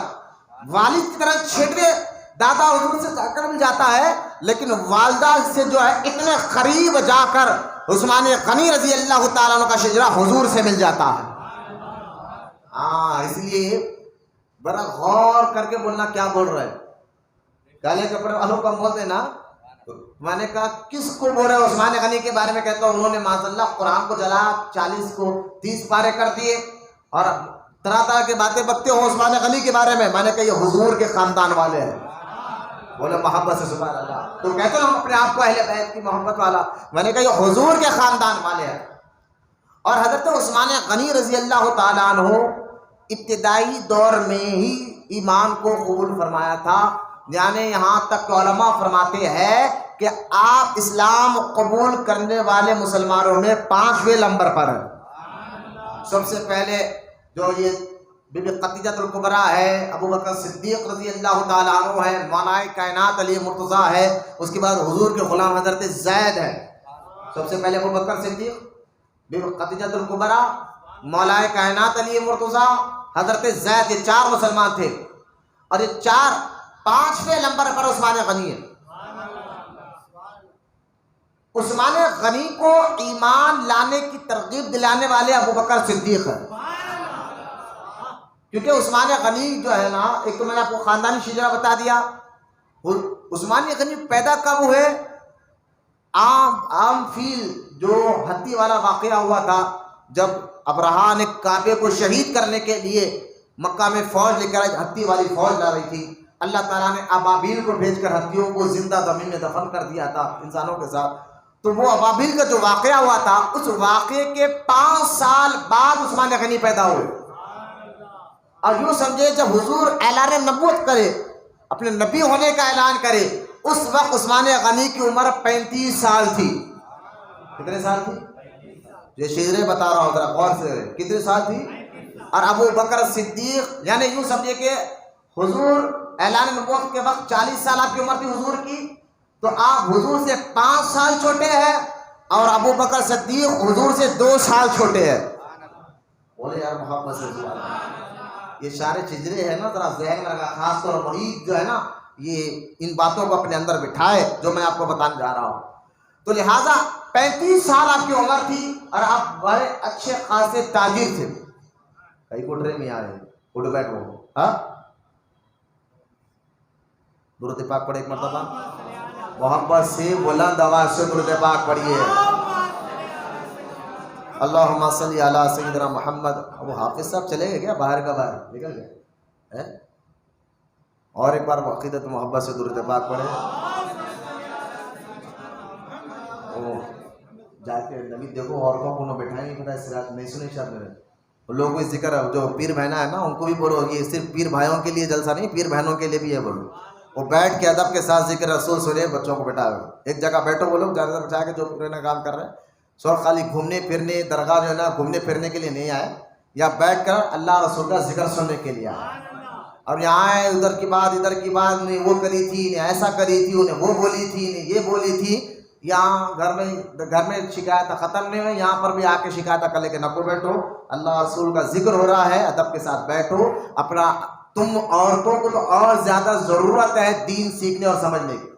والد کی طرح چھیٹے دادا حضور سے جا کر مل جاتا ہے، لیکن والدہ سے جو ہے اتنے قریب جا کر عثمان غنی رضی اللہ تعالیٰ عنہ کا شجرہ حضور سے مل جاتا ہے۔ اس لیے بڑا غور کر کے بولنا کیا بول رہے ہیں۔ کالے کپڑے والوں کا بولتے نا، میں نے کہا کس کو بول رہے ہیں؟ عثمان غنی کے بارے میں کہتا ہوں انہوں نے معاذ اللہ قرآن کو جلا 40 کو 30 پارے کر دیے اور طرح طرح کی باتیں بکتے ہو عثمان غنی کے بارے میں۔ میں نے کہا یہ حضور کے خاندان والے ہیں۔ بولے محبت سے سبحان اللہ۔ تو کہتے ہیں ہم اپنے آپ کو اہل بیت کی محبت والا، میں نے کہا یہ حضور کے خاندان والے ہیں۔ اور حضرت عثمان غنی رضی اللہ تعالیٰ عنہ ابتدائی دور میں ہی ایمان کو قبول فرمایا تھا، یعنی یہاں تک کہ علماء فرماتے ہیں کہ آپ اسلام قبول کرنے والے مسلمانوں میں 5ویں نمبر پر ہیں۔ سب سے پہلے جو یہ بی بی خدیجہ الکبریٰ ہے، ابو بکر صدیق رضی اللہ تعالیٰ عنہ ہے، مولا کائنات علی مرتضیٰ ہے، اس کے بعد حضور کے غلام حضرت زید ہے۔ سب سے پہلے ابو بکر صدیق، بی بی خدیجہ الکبریٰ، مولا کائنات علی مرتضیٰ، حضرت زید، یہ 4 مسلمان تھے، اور یہ 5ویں نمبر پر عثمان غنی ہے۔ عثمان غنی کو ایمان لانے کی ترغیب دلانے والے ابو بکر صدیق ہیں، کیونکہ عثمان غنی جو ہے نا، ایک تو میں نے آپ کو خاندانی شجرہ بتا دیا۔ عثمان غنی پیدا کب ہوئے؟ عام فیل جو ہتھی والا واقعہ ہوا تھا، جب ابرہا نے کعبے کو شہید کرنے کے لیے مکہ میں فوج لے کر ہتھی والی فوج لا رہی تھی، اللہ تعالیٰ نے ابابیل کو بھیج کر ہتھیوں کو زندہ زمین میں دفن کر دیا تھا انسانوں کے ساتھ۔ تو وہ ابابیل کا جو واقعہ ہوا تھا، اس واقعے کے 5 سال بعد عثمان غنی پیدا ہوئے۔ اور یوں سمجھے جب حضور اعلان نبوت کرے، اپنے نبی ہونے کا اعلان کرے، اس وقت عثمان غنی کی عمر 35 سال تھی۔ کتنے سال تھی؟ یہ شجرے بتا رہا ہوں، ذرا غور سے، کتنے سال تھی؟ اور ابو بکر صدیق، یعنی یوں سمجھے کہ حضور اعلان نبوت کے وقت 40 سال آپ کی عمر تھی حضور کی، تو آپ حضور سے 5 سال چھوٹے ہیں، اور ابو بکر صدیق حضور سے 2 سال چھوٹے ہیں۔ بولے یار محبت سے سبحان اللہ۔ یہ سارے چجرے ہیں نا، ذرا ذہن لگا، خاص طور مرید جو ہے نا یہ ان باتوں کو اپنے اندر بٹھائے جو میں آپ کو بتانے جا رہا ہوں۔ تو لہٰذا 35 سال آپ کی عمر تھی اور آپ بڑے اچھے خاصے تاجر تھے۔ کئی کوٹرے میں آئے اٹھ بیٹھو، ہاں درود پاک پڑھے ایک مرتبہ، محبت سے بلند آواز سے درود پاک پڑھیے۔ اللہم صلی علی سیدنا محمد۔ وہ حافظ صاحب چلے گئے کیا؟ باہر کا باہر نکل گئے؟ اور ایک بار عقیدت محبت سے درود پاک پڑھے۔ جا کے نبی دیکھو عورتوں کو نہ بٹھائیں، نہیں سنے شاید میرے لوگوں کو ذکر ہے، جو پیر بہنا ہے نا ان کو بھی بولو، یہ صرف پیر بھائیوں کے لیے جلسہ نہیں، پیر بہنوں کے لیے بھی ہے، بولو وہ بیٹھ کے ادب کے ساتھ ذکر رسول سنے، بچوں کو بٹھا ایک جگہ بیٹھو، بولو زیادہ بٹھا کے جو پورے کام کر رہے ہیں، سو خالی گھومنے پھرنے درگاہ جو ہے نا گھومنے پھرنے کے لیے نہیں آئے، یا بیٹھ کر اللہ رسول کا ذکر سننے کے لیے آئے۔ اور یہاں آئے ادھر کی بات انہیں وہ کری تھی، انہیں ایسا کری تھی، انہیں وہ بولی تھی، انہیں یہ بولی تھی، یہاں گھر میں شکایت ختم نہیں ہوئی، یہاں پر بھی آ کے شکایت کر لے کے نہ کو بیٹھو، اللہ رسول کا ذکر ہو رہا ہے، ادب کے ساتھ بیٹھو۔ اپنا تم عورتوں کو تو اور زیادہ ضرورت ہے دین سیکھنے اور سمجھنے کی،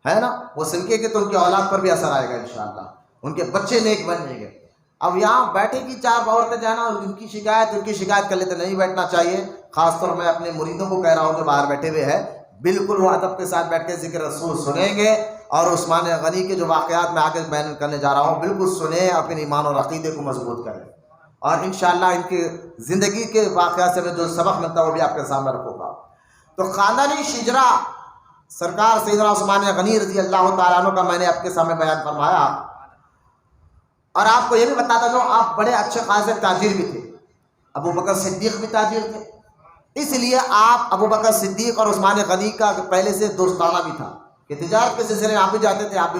ہے نا، وہ سلکے کے تو ان کی اولاد پر بھی اثر آئے گا انشاءاللہ۔ ان کے بچے نیک بن جائیں گے. اب یہاں بیٹھے کی چار عورتیں جانا ان کی شکایت کر لیتے نہیں بیٹھنا چاہیے. خاص طور میں اپنے مریدوں کو کہہ رہا ہوں جو باہر بیٹھے ہوئے ہیں, بالکل وہ ادب کے ساتھ بیٹھ کے ذکر رسول سنیں گے, اور عثمان غنی کے جو واقعات میں آگے بیان کرنے جا رہا ہوں بالکل سنیں, اپنے ایمان اور عقیدے کو مضبوط کریں, اور انشاءاللہ ان کی زندگی کے واقعات سے میں جو سبق ملتا ہے وہ بھی آپ کے سامنے رکھوں گا. تو خاندانی شجرا سرکار سیدنا عثمان غنی رضی اللہ تعالیٰ عنہ کا میں نے آپ کے سامنے بیان فرمایا, اور آپ کو یہ بھی بتاتا ہوں آپ بڑے اچھے خاصے تاجر بھی تھے. ابو بکر صدیق بھی تاجر تھے, اس لیے آپ ابو بکر صدیق اور عثمان غنی کا پہلے سے دوستانہ بھی تھا کہ تجارت کے سلسلے میں آپ بھی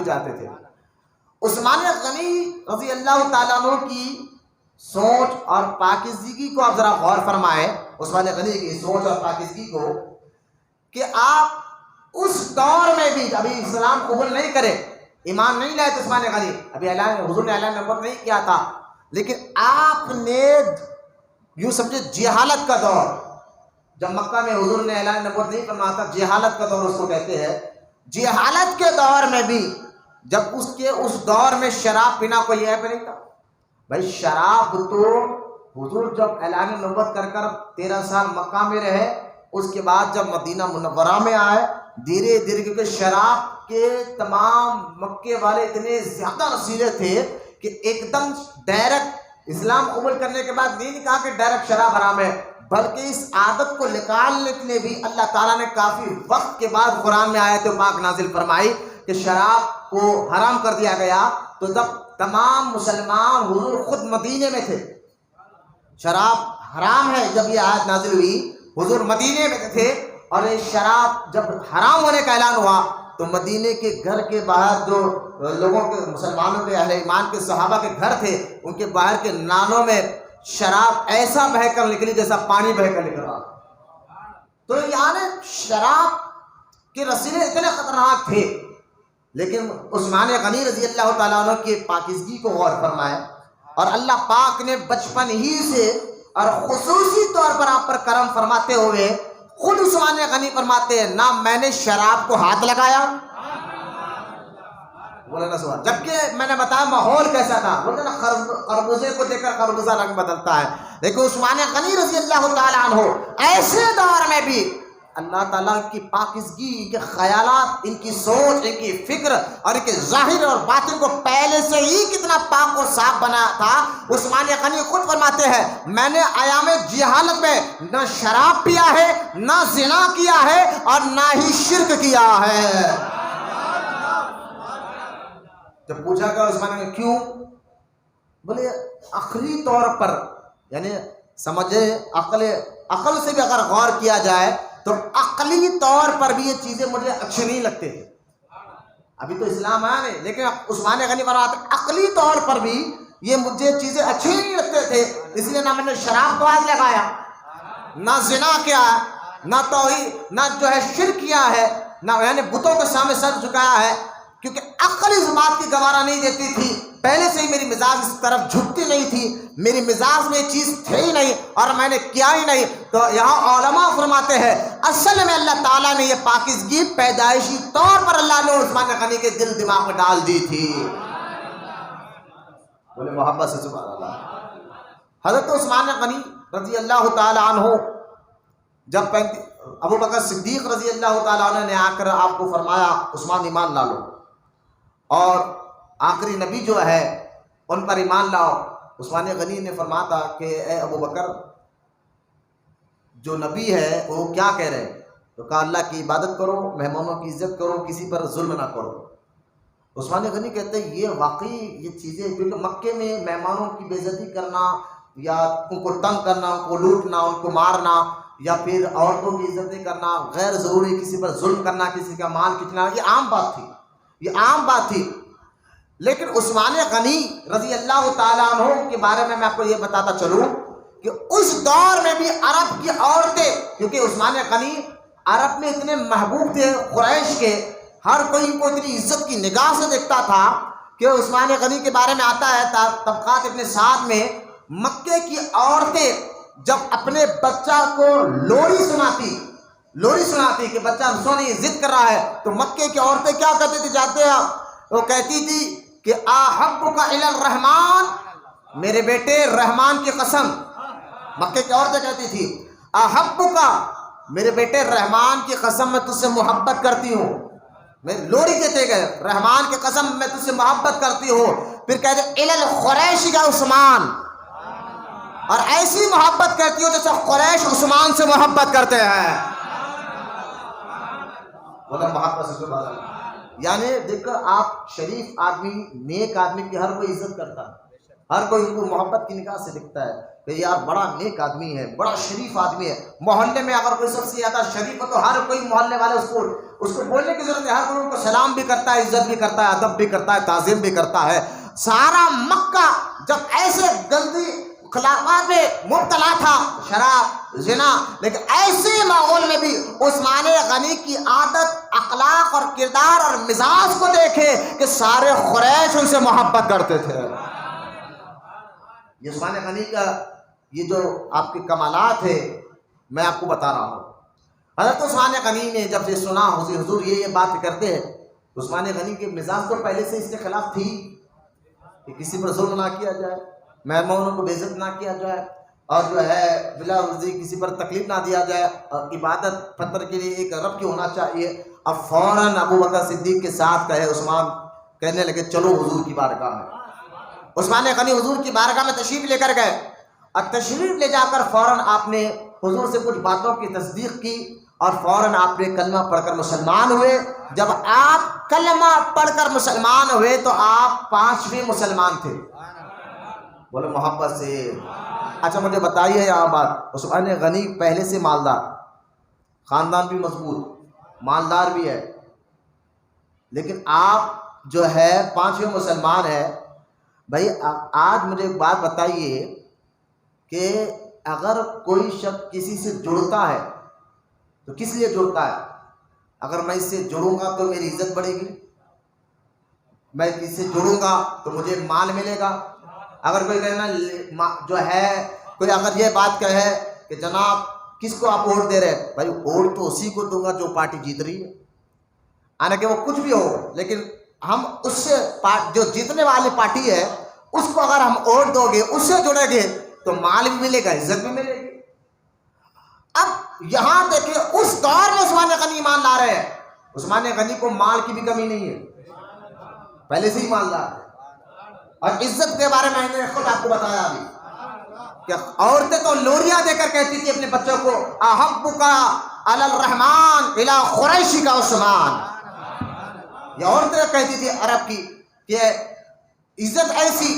جاتے تھے. عثمان غنی رضی اللہ تعالیٰ عنہ کی سوچ اور پاکیزگی کو آپ ذرا غور فرمائیں, عثمان غنی کی سوچ اور پاکیزگی کو, کہ آپ اس دور میں بھی ابھی اسلام قبول نہیں کرے, ایمان نہیں لائے تھے عثمان غنی, ابھی حضور نے اعلان نبوت نہیں کیا تھا, لیکن آپ نے یوں سمجھے جہالت کا دور, جب مکہ میں حضور نے اعلان نبوت نہیں فرمایا تھا, جہالت کا دور اس کو کہتے ہیں. جہالت کے دور میں بھی جب اس دور میں شراب پینا کوئی عیب نہیں تھا. بھائی شراب تو حضور جب اعلان نبوت کر 13 سال مکہ میں رہے, اس کے بعد جب مدینہ منورہ میں آئے, دھیرے دھیرے کیونکہ شراب کے تمام مکے والے اتنے زیادہ رسیلے تھے کہ ایک دم ڈائریکٹ اسلام قبول کرنے کے بعد نہیں کہا کہ ڈائریکٹ شراب حرام ہے, بلکہ اس عادت کو نکالنے کے لیے بھی اللہ تعالیٰ نے کافی وقت کے بعد قرآن میں آیت پاک نازل فرمائی کہ شراب کو حرام کر دیا گیا. تو جب تمام مسلمان حضور خود مدینے میں تھے, شراب حرام ہے, جب یہ آیت نازل ہوئی حضور مدینے میں تھے, اور یہ شراب جب حرام ہونے کا اعلان ہوا تو مدینے کے گھر کے باہر جو لوگوں کے مسلمانوں کے اہل ایمان کے صحابہ کے گھر تھے, ان کے باہر کے نالوں میں شراب ایسا بہہ کر نکلی جیسا پانی بہہ کر نکل رہا. تو یعنی شراب کے رسیلے اتنے خطرناک تھے, لیکن عثمان غنی رضی اللہ تعالیٰ عنہ کی پاکیزگی کو غور فرمائے, اور اللہ پاک نے بچپن ہی سے اور خصوصی طور پر آپ پر کرم فرماتے ہوئے خود عثمان غنی فرماتے ہیں نہ میں نے شراب کو ہاتھ لگایا, بولے نا سوال, جبکہ میں نے بتایا ماحول کیسا تھا, بولتے نا خربوزے کو دیکھ کر خربوزہ رنگ بدلتا ہے, لیکن عثمان غنی رضی اللہ تعالیٰ عنہ ایسے دور میں بھی اللہ تعالیٰ کی پاکیزگی, ان کے خیالات, ان کی سوچ, ان کی فکر اور ان کے ظاہر اور باطن کو پہلے سے ہی کتنا پاک و صاف بنا تھا. عثمان غنی خود فرماتے ہیں میں نے ایام جہالت میں نہ شراب پیا ہے, نہ زنا کیا ہے, اور نہ ہی شرک کیا ہے. جب پوچھا گیا عثمان نے کیوں, بولے عقلی طور پر, یعنی سمجھے عقل سے بھی اگر غور کیا جائے تو عقلی طور پر بھی یہ چیزیں مجھے اچھی نہیں لگتے تھے. ابھی تو اسلام آیا نہیں, لیکن عثمان غنی فرماتے عقلی طور پر بھی یہ مجھے چیزیں اچھی نہیں لگتے تھے, اس لیے نہ میں نے شراب کو ہاتھ لگایا, نہ زنا کیا, نہ توحید, نہ جو ہے شرک کیا ہے, نہ یعنی بتوں کے سامنے سر جھکایا ہے, کیونکہ عقل اس بات کی گوارا نہیں دیتی تھی. پہلے سے ہی میری مزاج اس طرف جھکتی نہیں تھی, میری مزاج میں یہ چیز تھی ہی نہیں, اور میں نے کیا ہی نہیں. تو یہاں علماء فرماتے ہیں اصل میں اللہ تعالیٰ نے یہ پاکیزگی پیدائشی طور پر اللہ نے عثمان غنی کے دل دماغ میں ڈال دی تھی. بولے محبت سے سبحان اللہ. حضرت عثمان غنی رضی اللہ تعالیٰ عنہ جب ابو بکر صدیق رضی اللہ تعالیٰ عنہ نے آ کر آپ کو فرمایا عثمان ایمان لا لو, اور آخری نبی جو ہے ان پر ایمان لاؤ, عثمان غنی نے فرمایا تھا کہ اے ابو بکر جو نبی ہے وہ کیا کہہ رہے ہیں, تو کہا اللہ کی عبادت کرو, مہمانوں کی عزت کرو, کسی پر ظلم نہ کرو. عثمان غنی کہتے ہیں یہ واقعی یہ چیزیں, کیونکہ مکے میں مہمانوں کی بے عزتی کرنا یا ان کو تنگ کرنا, ان کو لوٹنا, ان کو مارنا, یا پھر عورتوں کی عزت نہیں کرنا, غیر ضروری کسی پر ظلم کرنا, کسی کا مال کھینچنا, یہ عام بات تھی, یہ عام بات تھی. لیکن عثمان غنی رضی اللہ تعالیٰ عنہ کے بارے میں آپ کو یہ بتاتا چلوں کہ اس دور میں بھی عرب کی عورتیں, کیونکہ عثمان غنی عرب میں اتنے محبوب تھے قریش کے, ہر کوئی ان کو اتنی عزت کی نگاہ سے دیکھتا تھا کہ عثمان غنی کے بارے میں آتا ہے طبقات ابن سعد میں, مکے کی عورتیں جب اپنے بچہ کو لوری سناتی کہ بچہ سونے ضد کر رہا ہے, تو مکے کی عورتیں کیا کہتی تھی, جاتے ہیں وہ کہتی تھی کہ احبک الی الرحمن، میرے بیٹے رحمان کی قسم، مکے کی عورتیں کہتی تھی احبک، میرے بیٹے رحمان کی قسم میں تجھ سے محبت کرتی ہوں. میں لوری کہتے گئے رحمان کی قسم میں تجھ سے محبت کرتی ہوں. پھر کہتے الی القریشی کا عثمان، اور ایسی محبت کرتی ہو جیسے قریش عثمان سے محبت کرتے ہیں. بولا محبت سے سبحان اللہ. یعنی دیکھو آپ شریف آدمی، نیک آدمی کی ہر کوئی عزت کرتا ہے، ہر کوئی ان کو محبت کی نگاہ سے دیکھتا ہے کہ یار بڑا نیک آدمی ہے، بڑا شریف آدمی ہے. محلے میں اگر کوئی سب سے زیادہ شریف ہو تو ہر کوئی محلے والے اس کو بولنے کی ضرورت ہے، ہر کوئی ان کو سلام بھی کرتا ہے، عزت بھی کرتا ہے، ادب بھی کرتا ہے، تعظیم بھی کرتا ہے. سارا مکہ جب ایسے گندی خلافات میں مبتلا تھا، شراب، زنا، لیکن ایسے ماحول میں بھی عثمان غنی کی عادت، اخلاق اور کردار اور مزاج کو دیکھے کہ سارے قریش ان سے محبت کرتے تھے. یہ عثمان غنی کا یہ جو آپ کے کمالات ہے میں آپ کو بتا رہا ہوں. حضرت عثمان غنی نے جب یہ سنا حضور یہ بات کرتے ہیں، عثمان غنی کے مزاج تو پہلے سے اس کے خلاف تھی کہ کسی پر ظلم نہ کیا جائے، مہمانوں کو بے عزت نہ کیا جائے، اور جو ہے بلا وجہ کسی پر تکلیف نہ دیا جائے، اور عبادت پتھر کے لیے ایک رب کی ہونا چاہیے. اب فوراً ابو بکر صدیق کے ساتھ کہے عثمان، کہنے لگے چلو حضور کی بارگاہ میں. عثمان غنی حضور کی بارگاہ میں تشریف لے کر گئے، اور تشریف لے جا کر فوراً آپ نے حضور سے کچھ باتوں کی تصدیق کی، اور فوراً آپ نے کلمہ پڑھ کر مسلمان ہوئے. جب آپ کلمہ پڑھ کر مسلمان ہوئے تو آپ 5ویں مسلمان تھے. بولو محبت سے. اچھا مجھے بتائیے یہاں بات، عثمان غنی پہلے سے مالدار، خاندان بھی مضبوط، مالدار بھی ہے، لیکن آپ جو ہے 5ویں مسلمان ہے. بھائی آج مجھے ایک بات بتائیے کہ اگر کوئی شخص کسی سے جڑتا ہے تو کس لیے جڑتا ہے؟ اگر میں اس سے جڑوں گا تو میری عزت بڑھے گی، میں اس سے جڑوں گا تو مجھے مال ملے گا. اگر کوئی کہنا جو ہے کوئی اگر یہ بات کہے کہ جناب کس کو آپ ووٹ دے رہے ہیں، بھائی ووٹ تو اسی کو دوں گا جو پارٹی جیت رہی ہے، حالانکہ وہ کچھ بھی ہو، لیکن ہم اس سے جو جیتنے والی پارٹی ہے اس کو اگر ہم ووٹ دو گے، اس سے جڑیں گے تو مال بھی ملے گا، عزت بھی ملے گی. اب یہاں دیکھیں اس دور میں عثمان غنی ایماندار ہے. عثمان غنی کو مال کی بھی کمی نہیں ہے، پہلے سے ہی مالدار ہے. اور عزت کے بارے میں نے خود آپ کو بتایا ابھی کہ عورتیں تو لوریاں دے کر کہتی تھی اپنے بچوں کو احبک علی الرحمن الی قریشی کا عثمان. یہ عورتیں کہتی تھی عرب کی کہ عزت ایسی،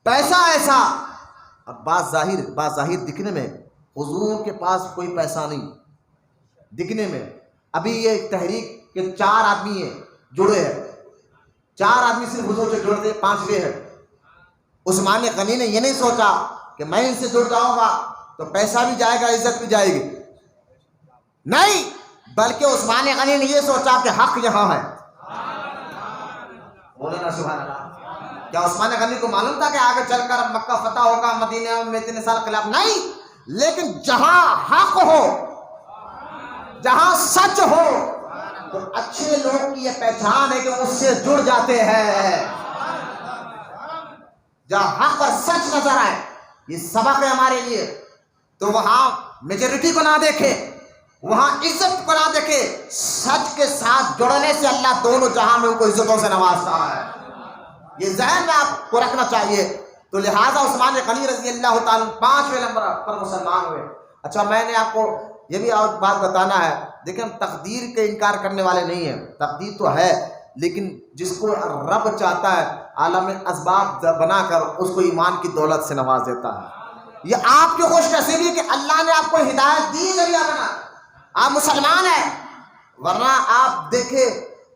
پیسہ ایسا. اب بات ظاہر دکھنے میں حضور کے پاس کوئی پیسہ نہیں دکھنے میں. ابھی یہ تحریک کے 4 آدمی ہیں جڑے ہیں، 4 آدمی صرف حضور سے جڑتے، 5ویں ہیں. عثمان غنی نے یہ نہیں سوچا کہ میں ان سے جڑ جاؤں گا تو پیسہ بھی جائے گا، عزت بھی جائے گی، نہیں، بلکہ عثمان غنی نے یہ سوچا کہ حق یہاں ہے. بولے نا سبحان اللہ. کیا عثمان غنی کو معلوم تھا کہ آگے چل کر مکہ فتح ہوگا، مدینہ میں 3 سال خلاف؟ نہیں، لیکن جہاں حق ہو، جہاں سچ ہو تو اچھے لوگ کی یہ پہچان ہے کہ اس سے جڑ جاتے ہیں. جہاں حق اور سچ نظر آئے، یہ سبق ہے ہمارے لیے. تو وہاں میجورٹی کو نہ دیکھے، وہاں عزت کو نہ دیکھے، سچ کے ساتھ جڑنے سے اللہ دونوں جہاں میں ان کو عزتوں سے نوازتا ہے. یہ ذہن میں آپ کو رکھنا چاہیے. تو لہٰذا عثمان غنی رضی اللہ تعالیٰ 5ویں نمبر پر مسلمان ہوئے. اچھا میں نے آپ کو یہ بھی اور بات بتانا ہے، دیکھیں ہم تقدیر کے انکار کرنے والے نہیں ہیں، تقدیر تو ہے، لیکن جس کو رب چاہتا ہے عالم اسباب بنا کر اس کو ایمان کی دولت سے نواز دیتا ہے. یہ آپ کی خوش نصیبی کہ اللہ نے آپ کو ہدایت دی، ذریعہ بنا، آپ مسلمان ہیں. ورنہ آپ دیکھیں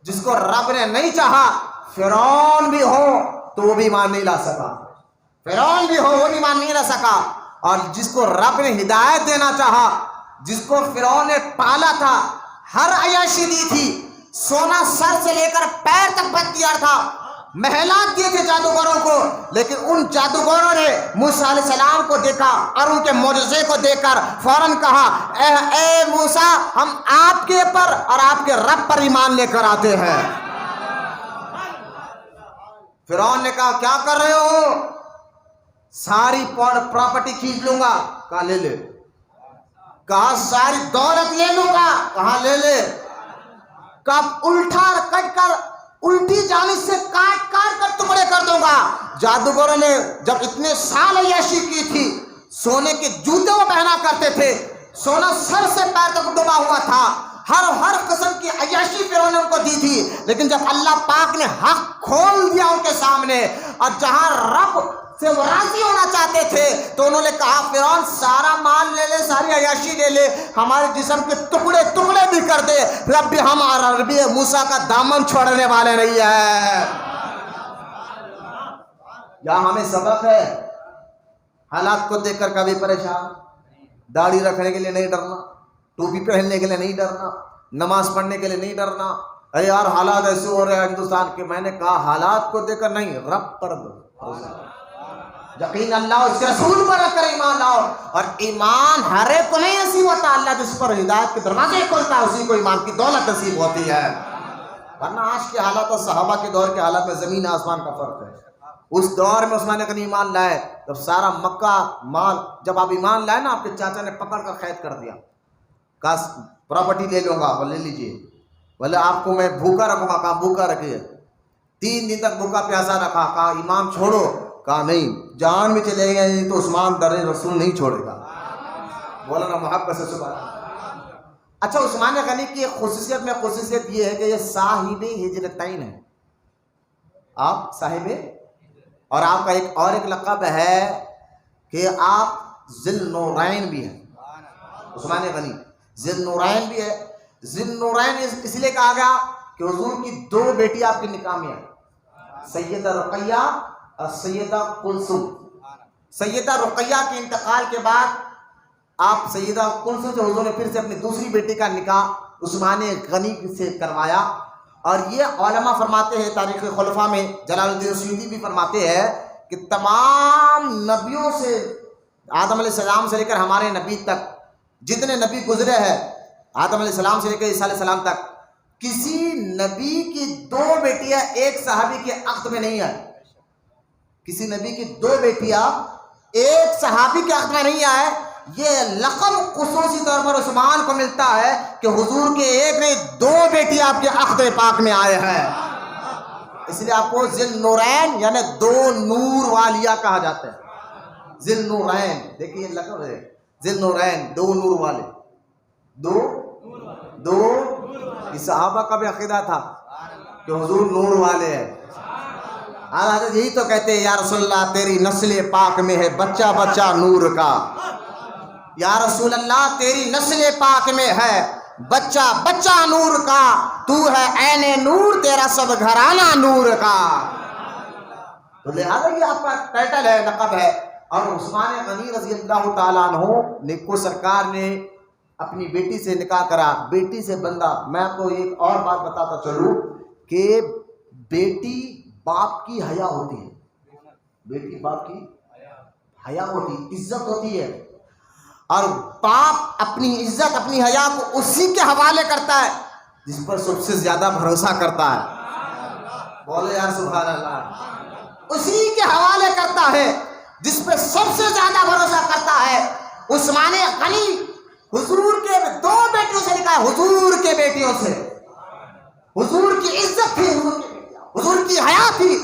جس کو رب نے نہیں چاہا، فرعون بھی ہو تو وہ بھی ایمان نہیں لا سکا، فرعون بھی ہو وہ بھی ایمان نہیں لا سکا. اور جس کو رب نے ہدایت دینا چاہا، جس کو فرعون نے پالا تھا، ہر عیاشی دی تھی، سونا سر سے لے کر پیر تک بختیار تھا، محلات دیے تھے جادوگروں کو، لیکن ان جادوگروں نے موسیٰ علیہ السلام کو دیکھا اور ان کے معجزے کو دیکھ کر فوراً کہا اے موسیٰ ہم آپ کے پر اور آپ کے رب پر ایمان لے کر آتے ہیں. فرعون نے کہا کیا کر رہے ہو؟ ساری پراپرٹی کھینچ لوں گا. کہا لے لے. کہا ساری دولت لے لوں گا. کہا لے لے. کہا الٹا کٹ کر الٹی جانب سے کاٹ کاٹ کر ٹکڑے کر دوں گا. جادوگروں نے جب اتنے سال عیاشی کی تھی، سونے کے جوتے وہ پہنا کرتے تھے، سونا سر سے پیر تک ڈوبا ہوا تھا، ہر قسم کی عیاشی فرعون نے ان کو دی تھی. لیکن جب اللہ پاک نے حق کھول دیا ان کے سامنے، اور جہاں رب سے وہ راضی ہونا چاہتے تھے، تو انہوں نے کہا فرعون سارا مال لے لے، ساری عیاشی لے لے، ہمارے جسم کے ٹکڑے ٹکڑے بھی کر دے، رب بھی ہمارا ربی موسیٰ کا دامن چھوڑنے والے نہیں ہے. یہاں ہمیں سبق ہے، حالات کو دیکھ کر کبھی پریشان، داڑھی رکھنے کے لیے نہیں ڈرنا، ٹوپی پہننے کے لیے نہیں ڈرنا، نماز پڑھنے کے لیے نہیں ڈرنا. ارے یار حالات ایسے ہو رہے ہیں ہندوستان کے. میں نے کہا حالات کو دیکھ کر نہیں، رب پر یقین اللہ اس کے رسول پر رکھ کر ایمان لاؤ. اور ایمان ہر ایک کو نہیں نصیب ہوتا، اللہ جس پر ہدایت کے دروازے کھولتا ہے اسی کو ایمان کی دولت نصیب ہوتی ہے. ورنہ آج کے حالات اور صحابہ کے دور کے حالات میں زمین آسمان کا فرق ہے. اس دور میں عثمان غنی ایمان لائے تو سارا مکہ مال، جب آپ ایمان لائے نا، آپ کے چاچا نے پکڑ کر قید کر دیا. کہا پراپرٹی لے لوں گا. بولے لیجیے. بولے آپ کو میں بھوکا رکھوں گا. کہا بھوکا رکھیے. 3 دن تک بھوکا پیاسا رکھا. کہا ایمان چھوڑو. کہا نہیں، جان میں چلے گئے تو عثمان در رسول نہیں چھوڑے گا. بولا نا محبت سے سبحان اللہ. اچھا عثمان غنی کی ایک خصوصیت یہ ہے کہ یہ صاحب ہجرتین ہے. آپ صاحب، اور آپ کا ایک لقب ہے کہ آپ ذی النورین بھی ہیں. عثمان غنی ذی النورین بھی ہے. ذی النورین اس لیے کہا گیا کہ حضور کی 2 بیٹی آپ کے نکاح میں ہیں، سیدہ رقیہ اور سیدہ کلثوم. سیدہ رقیہ کے انتقال کے بعد آپ سیدہ کلثوم سے حضور نے پھر سے اپنی دوسری بیٹی کا نکاح عثمان غنی سے کروایا. اور یہ علماء فرماتے ہیں تاریخ خلفاء میں، جلال الدین سیوطی بھی فرماتے ہیں کہ تمام نبیوں سے، آدم علیہ السلام سے لے کر ہمارے نبی تک جتنے نبی گزرے ہیں، آدم علیہ السلام سے لے کر عیسیٰ علیہ السلام تک، کسی نبی کی 2 بیٹیاں ایک صحابی کے عقد میں نہیں آئے. کسی نبی کی 2 بیٹیاں ایک صحابی کے عقد میں نہیں آئے. یہ لقب خصوصی طور پر عثمان کو ملتا ہے کہ حضور کے ایک نہیں 2 بیٹی آپ کے عقد پاک میں آئے ہیں. اس لیے آپ کو ذی النورین یعنی 2 نور والیہ کہا جاتا ہے. ذی النورین دیکھیے لقب ہے، ذی النورین 2 نور والے. 2 یہ صحابہ کا بھی عقیدہ تھا کہ حضور نور والے ہیں. حضرت یہی تو کہتے ہیں یا رسول اللہ تیری نسل پاک میں ہے بچہ بچہ نور کا. یا رسول اللہ تیری نسل پاک میں ہے بچہ بچہ نور کا، تو ہے عین نور تیرا سب گھرانہ نور کا. تو لہذا یہ آپ کا ٹائٹل ہے، لقب ہے. اور عثمان غنی رضی اللہ تعالیٰ عنہ کو سرکار نے اپنی بیٹی سے نکاح کرا. بیٹی سے بندہ. میں آپ کو ایک اور بات بتاتا چلوں کہ بیٹی باپ کی حیا ہوتی ہے. بیٹی باپ کی حیا ہوتی ہے، عزت ہوتی ہے. اور باپ اپنی عزت اپنی حیا کو اسی کے حوالے کرتا ہے جس پر سب سے زیادہ بھروسہ کرتا ہے. بولے یار سبحان اللہ. اسی کے حوالے کرتا ہے جس پہ سب سے زیادہ بھروسہ کرتا ہے. عثمان غنی حضور کے 2 بیٹیوں سے نکاح، حضور کے بیٹیوں سے. حضور کی عزت تھی، حضور کی حیا تھی،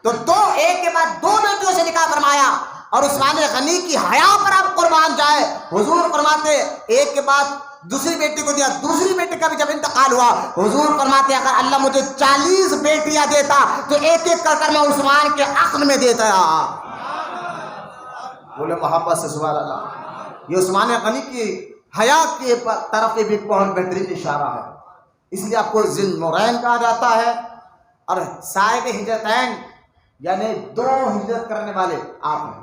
تو 2 ایک کے بعد 2 بیٹیوں سے نکاح فرمایا. اور عثمان غنی کی حیا پر آپ قربان جائے. حضور فرماتے ایک کے بعد دوسری بیٹی کو دیا. دوسری بیٹی کا بھی جب انتقال ہوا، حضور فرماتے اگر اللہ مجھے 40 بیٹیاں دیتا تو ایک ایک کر میں عثمان کے عقد میں دیتا. بولے محبت سے سبحان اللہ. یہ عثمان غنی کی حیا کی طرف بھی بہت بہترین اشارہ ہے. اس لیے آپ کو ذی النورین کہا جاتا ہے. اور صاحب ہجرتین یعنی 2 ہجرت کرنے والے آپ ہیں.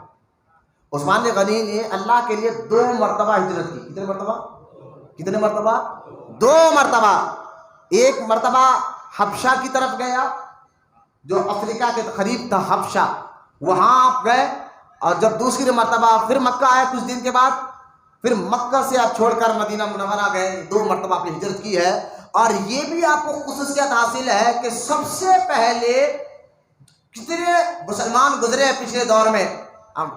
عثمان غنی نے اللہ کے لیے 2 مرتبہ ہجرت کی. کتنے مرتبہ 2 مرتبہ. ایک مرتبہ حبشہ کی طرف گیا جو افریقہ کے قریب تھا حبشہ، وہاں آپ گئے. اور جب دوسری مرتبہ پھر مکہ آئے کچھ دن کے بعد، پھر مکہ سے آپ چھوڑ کر مدینہ منورہ گئے. 2 مرتبہ آپ نے ہجرت کی ہے. اور یہ بھی آپ کو خصوصیت حاصل ہے کہ سب سے پہلے کتنے مسلمان گزرے ہیں پچھلے دور میں،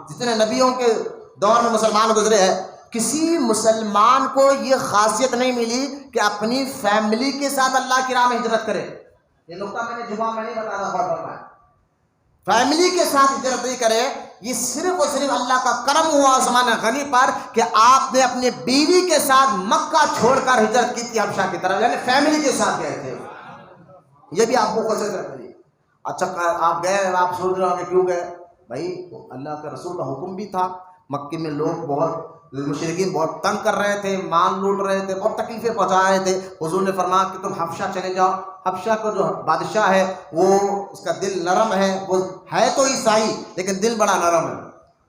جتنے نبیوں کے دور میں مسلمان گزرے ہیں، کسی مسلمان کو یہ خاصیت نہیں ملی کہ اپنی فیملی کے ساتھ اللہ کی راہ میں ہجرت کرے. یہ نقطہ میں نے جمعہ میں نہیں بتایا تھا. فیملی کے ساتھ ہجرت نہیں کرے، یہ صرف اور صرف اللہ کا کرم ہوا عثمان غنی پر کہ آپ نے اپنی بیوی کے ساتھ مکہ چھوڑ کر ہجرت کی تھی حبشہ کی طرف، یعنی فیملی کے ساتھ گئے تھے. یہ بھی آپ کو خصوصیت رکھنی. اچھا آپ گئے، آپ سوچ رہے ہوں کہ کیوں گئے؟ بھائی اللہ کے رسول کا حکم بھی تھا. مکے میں لوگ بہت مشرکین بہت تنگ کر رہے تھے، مال لوٹ رہے تھے، بہت تکلیفیں پہنچا رہے تھے. حضور نے فرمایا کہ تم حبشہ چلے جاؤ. حبشہ کا جو بادشاہ ہے وہ اس کا دل نرم ہے، وہ ہے تو عیسائی لیکن دل بڑا نرم ہے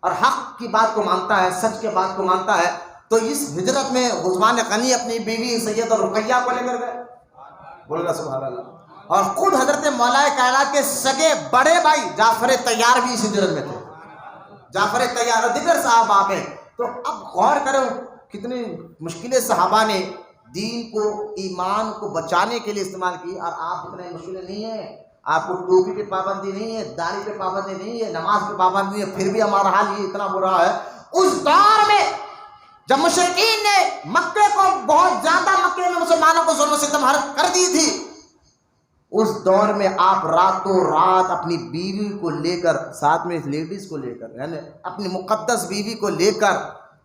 اور حق کی بات کو مانتا ہے، سچ کے بات کو مانتا ہے. تو اس ہجرت میں عثمان غنی اپنی بیوی سیدہ رقیہ کو لے کر گئے. بول رہا سبحان اللہ. اور خود حضرت مولا کائنات کے سگے بڑے بھائی جعفر طیار بھی اس ہجرت میں تھے. جعفر طیار اور دیگر صحابہ میں. تو اب غور کرو کتنی مشکلیں صحابہ نے دین کو، ایمان کو بچانے کے لیے استعمال کی، اور آپ اتنے مشکلیں نہیں ہیں. آپ کو ٹوپی پہ پابندی نہیں ہے، داڑھی پہ پابندی نہیں ہے، نماز پہ پابندی نہیں ہے، پھر بھی ہمارا حال یہ اتنا برا ہے. اس دور میں جب مشرکین نے مکے کو بہت زیادہ، مکے میں مسلمانوں کو ظلم و ستم کر دی تھی، اس دور میں آپ راتوں رات اپنی بیوی کو لے کر، ساتھ میں لیڈیز کو لے کر، یعنی اپنی مقدس بیوی کو لے کر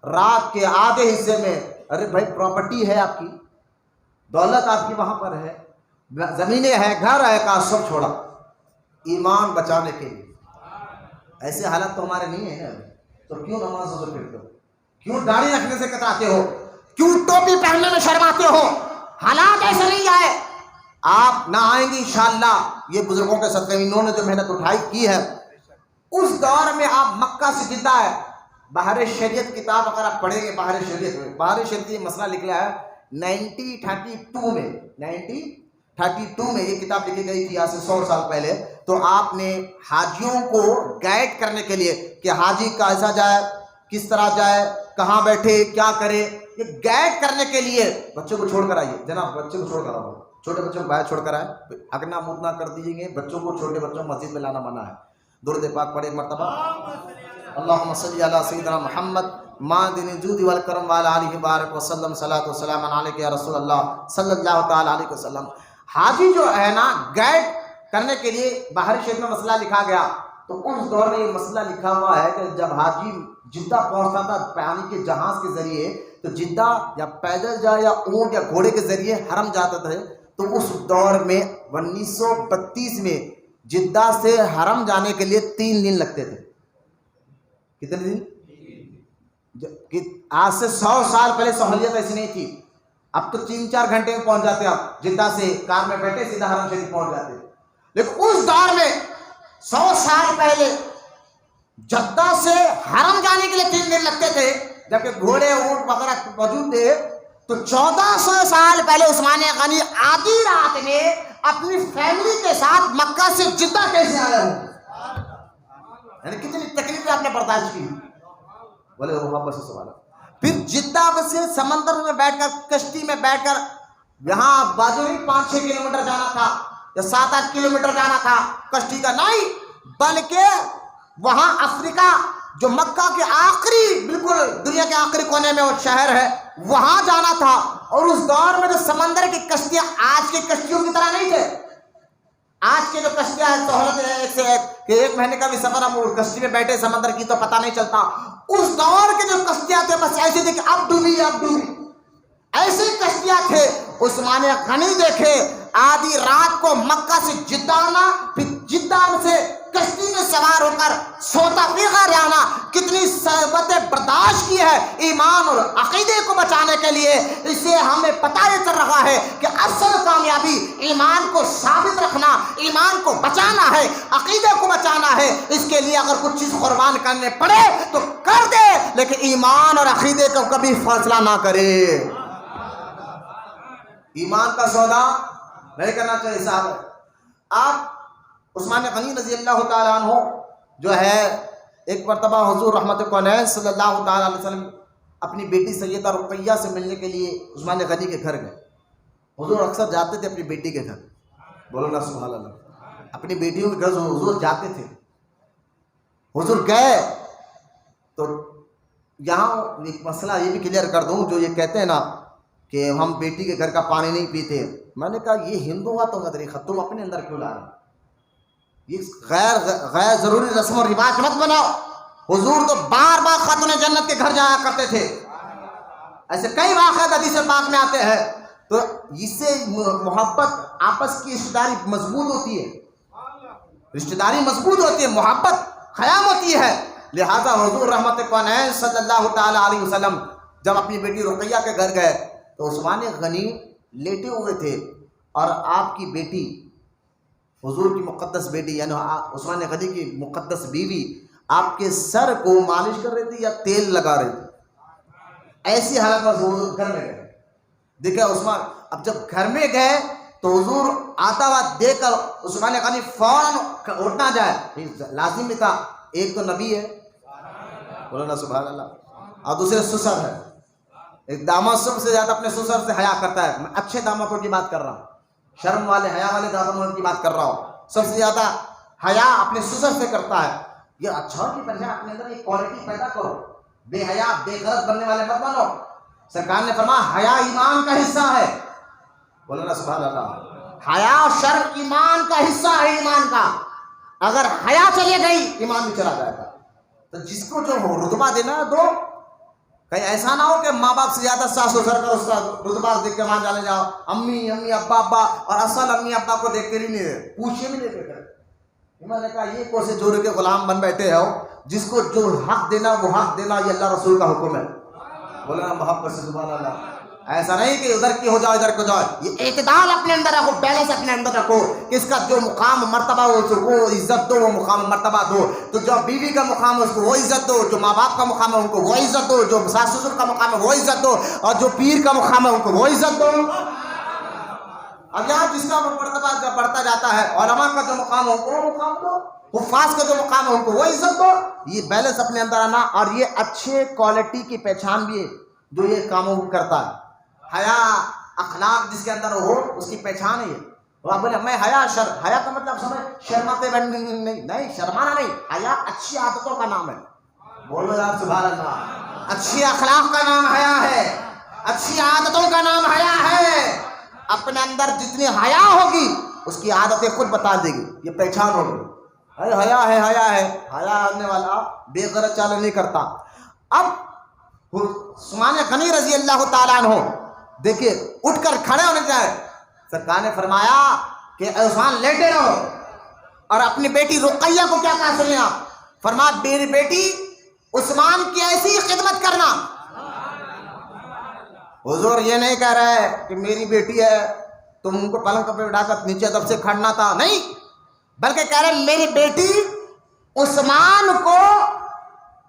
رات کے آدھے حصے میں، ارے بھائی پراپرٹی ہے آپ کی، دولت آپ کی وہاں پر ہے، زمینیں ہیں، گھر ہے، کا سب چھوڑا ایمان بچانے کے لیے. ایسے حالت تو ہمارے نہیں ہے. تو کیوں نماز سے پھرتے ہو؟ کیوں داڑھی رکھنے سے کتراتے ہو؟ کیوں ٹوپی پہننے میں شرماتے ہو؟ حالات ایسے نہیں آئے. آپ نہ آئیں گے انشاءاللہ. یہ بزرگوں کے صدقے، انہوں نے جو محنت اٹھائی کی ہے. اس دور میں آپ مکہ سے جدہ ہے. بحر شریعت کتاب اگر آپ پڑھیں گے، بحر شریعت میں، بحر شریعت یہ مسئلہ نکلا ہے 1932 میں یہ کتاب لکھی گئی تھی، آج سے 100 سال پہلے. تو آپ نے حاجیوں کو گائیڈ کرنے کے لیے کہ حاجی کیسا جائے، کس طرح جائے، کہاں بیٹھے، کیا کرے، یہ گائیڈ کرنے کے لیے بچوں کو چھوڑ کر آئیے. جناب بچوں کو چھوڑ کر آؤ، چھوٹے بچوں کو باہر چھوڑ کر آئے. اگنا مودنا کر دیجیے گے. بچوں کو، چھوٹے بچوں کو مسجد میں لانا منع ہے. درود پاک پڑھے ایک مرتبہ. اللہم صلی علی سیدنا محمد معدن الجود والکرم وعلی آلہ بارک وسلم. صلاۃ و سلام علیک یا رسول اللہ صلی اللہ تعالی علیہ وسلم. حاجی جو ہے نا، گائیڈ کرنے کے لیے باہر شہر میں مسئلہ لکھا گیا. تو اس دور میں یہ مسئلہ لکھا ہوا ہے کہ جب حاجی جدہ پہنچتا تھا پانی کے جہاز کے ذریعے، تو جدہ یا پیدل جائے یا اونٹ یا گھوڑے کے ذریعے حرم جاتا تھے. تو اس دور میں 1932 میں جدہ سے حرم جانے کے لیے 3 دن لگتے تھے. کتنے دن؟ آج سے 100 سال پہلے سہولیت ایسی نہیں تھی. اب تو 3-4 گھنٹے میں پہنچ جاتے. آپ جدہ سے کار میں بیٹھے سیدھا حرم شریف پہنچ جاتے. لیکن اس دور میں 100 سال پہلے جدہ سے حرم جانے کے لیے 3 دن لگتے تھے، جبکہ گھوڑے اونٹ وغیرہ موجود تھے. تو 1400 سال پہلے عثمان غنی آدھی رات میں اپنی فیملی کے ساتھ مکہ سے جدہ کیسے آیا ہوں؟ یعنی کتنی تکلیفیں آپ نے برداشت کی. بولے محبت سے سوال. پھر جدہ سے سمندر میں بیٹھ کر، کشتی میں بیٹھ کر، یہاں بازو ہی 5-6 کلومیٹر جانا تھا یا 7-8 کلومیٹر جانا تھا کشتی کا، نہیں، بلکہ وہاں افریقہ جو مکہ کے آخری، بالکل دنیا کے آخری کونے میں وہ شہر ہے، وہاں جانا تھا. اور اس دور میں جو سمندر کی کشتیاں آج کی کشتیوں کی طرح نہیں تھے. آج کے جو کشتیاں ہیں سہولت ہے ایک سے ایک کہ 1 مہینے کا بھی سفر ہم کشتی میں بیٹھے سمندر کی تو پتہ نہیں چلتا. اس دور کے جو کشتیاں تھے بس ایسے تھے کہ اب ڈوبی اب ڈوبی، ایسی کشتیاں تھے. عثمان غنی دیکھے آدھی رات کو مکہ سے جدہ آنا، پھر جدہ سے کشتی میں سوار ہو کر سوتا افریقہ جانا، کتنی صعوبتیں برداشت کی ہے ایمان اور عقیدے کو بچانے کے لیے. اس سے ہمیں پتہ یہ چل رہا ہے کہ اصل کامیابی ایمان کو ثابت رکھنا، ایمان کو بچانا ہے، عقیدے کو بچانا ہے. اس کے لیے اگر کچھ چیز قربان کرنے پڑے تو کر دے، لیکن ایمان اور عقیدے کو کبھی فیصلہ نہ کرے. ایمان کا سودا نہیں کرنا چاہیے. صاحب آپ عثمان غنی رضی اللہ تعالیٰ عنہ جو ہے، ایک مرتبہ حضور رحمت کونین صلی اللہ تعالیٰ علیہ وسلم اپنی بیٹی سیدہ رقیہ سے ملنے کے لیے عثمان غنی کے گھر گئے. حضور اکثر جاتے تھے اپنی بیٹی کے گھر. بولو نا سبحان اللہ. اپنی بیٹیوں کے گھر حضور جاتے تھے. حضور گئے تو یہاں ایک مسئلہ یہ بھی کلیئر کر دوں, جو یہ کہتے ہیں نا کہ ہم بیٹی کے گھر کا پانی نہیں پیتے, میں نے کہا یہ ہندوؤں کا طریقہ تم اپنے اندر کیوں لا رہے ہو؟ یہ غیر ضروری رسم و رواج مت بناؤ. حضور تو بار بار خاتون جنت کے گھر جایا کرتے تھے, ایسے کئی واقعات حدیث پاک میں آتے ہیں. تو اس سے محبت, آپس کی رشتہ داری مضبوط ہوتی ہے, رشتہ داری مضبوط ہوتی ہے, محبت قیام ہوتی ہے. لہذا حضور رحمت کونین صلی اللہ تعالی علیہ وسلم جب اپنی بیٹی رقیہ کے گھر گئے تو عثمان غنی لیٹے ہوئے تھے, اور آپ کی بیٹی, حضور کی مقدس بیٹی یعنی عثمان غنی کی مقدس بیوی آپ کے سر کو مالش کر رہی تھی یا تیل لگا رہی تھی. ایسی حالت میں حضور گھر میں گئے. دیکھا عثمان, اب جب گھر میں گئے تو حضور آتا ہوا دیکھ کر عثمان غنی فوراً اٹھنا جائے, لازم بھی تھا, ایک تو نبی ہے, بولنا سبحان اللہ, اور دوسرے سسر ہے. ایک داماد سب سے زیادہ اپنے سسر سے حیا کرتا ہے. میں اچھے دامادوں کی بات کر رہا ہوں, شرم والے حیا والے دامادوں کی بات کر رہا ہوں. سب سے زیادہ حیا اپنے سسر سے کرتا ہے. یہ اچھا کی پہچان اپنے اندر ایک کوالٹی پیدا کرو, بے حیا بے غیرت بننے والے مت بنو. سرکار نے فرمایا حیا ایمان کا حصہ ہے, بولنا سبحان اللہ. حیا شرم ایمان کا حصہ ہے, ایمان کا. اگر حیا چلے گئی ایمان بھی چلا جائے گا. تو جس کو جو رتبہ دینا ہے دو, کہیں ایسا نہ ہو کہ ماں باپ سے زیادہ ساس سسر کا اس کا رتبہ دیکھ کے وہاں جانے جاؤ, امی امی ابا ابا, اور اصل امی ابا کو دیکھ کے ہی نہیں پوچھے بھی نہیں دیکھے. میں نے کہا یہ کوسے جوڑے کے غلام بن بیٹھے ہو, جس کو جو حق دینا وہ حق دینا, یہ اللہ رسول کا حکم ہے. بولنا محبت سے سبحان اللہ. ایسا نہیں کہ ادھر کی ہو جاؤ ادھر کو جاؤ, یہ اعتدال اپنے اندر رکھو, بیلنس اپنے اندر رکھو, کہ اس کا جو مقام مرتبہ ہو اس کو عزت دو, وہ مقام مرتبہ دو. تو جو بیوی کا مقام ہے اس کو وہ عزت دو, جو ماں باپ کا مقام ہے ان کو وہ عزت دو, جو ساس سسر کا مقام ہے وہ عزت دو, اور جو پیر کا مقام ہے ان کو وہ عزت دو. اب یہاں جس کا مرتبہ بڑھتا جاتا ہے, علماء کا جو مقام ہے ان کو وہ مقام دو, حفاظ کا جو مقام ہے ان کو وہ عزت دو. یہ بیلنس اپنے اندر آنا, اور یہ اچھے کوالٹی کی پہچان بھی ہے جو یہ کاموں کو کرتا ہے. حیا اخلاق جس کے اندر ہو اس کی پہچان ہے. وہ آپ بولے میں حیا حیا کا مطلب سمجھ شرماتے نہیں, شرمانا نہیں. حیا اچھی عادتوں کا نام ہے, بولو یار سبحان اللہ. اچھی اخلاق کا نام حیا ہے, اچھی عادتوں کا نام حیا ہے. اپنے اندر جتنی حیا ہوگی اس کی عادتیں خود بتا دے گی, یہ پہچان ہوگی. حیا ہے, حیا ہے, حیا ہونے والا بے غرض چال نہیں کرتا. اب عثمان غنی رضی اللہ تعالیٰ عنہ دیکھیے اٹھ کر کھڑے ہونے جائے, سرکار نے فرمایا کہ عثمان لیٹے رہو, اور اپنی بیٹی رقیہ کو کیا کہا سنیں آپ, فرمایا میری بیٹی عثمان کی ایسی خدمت کرنا. حضور یہ نہیں کہہ رہے کہ میری بیٹی ہے تم ان کو پلنگ پہ بٹھا کر نیچے دب سے کھڑنا تھا, نہیں, بلکہ کہہ رہے میری بیٹی عثمان کو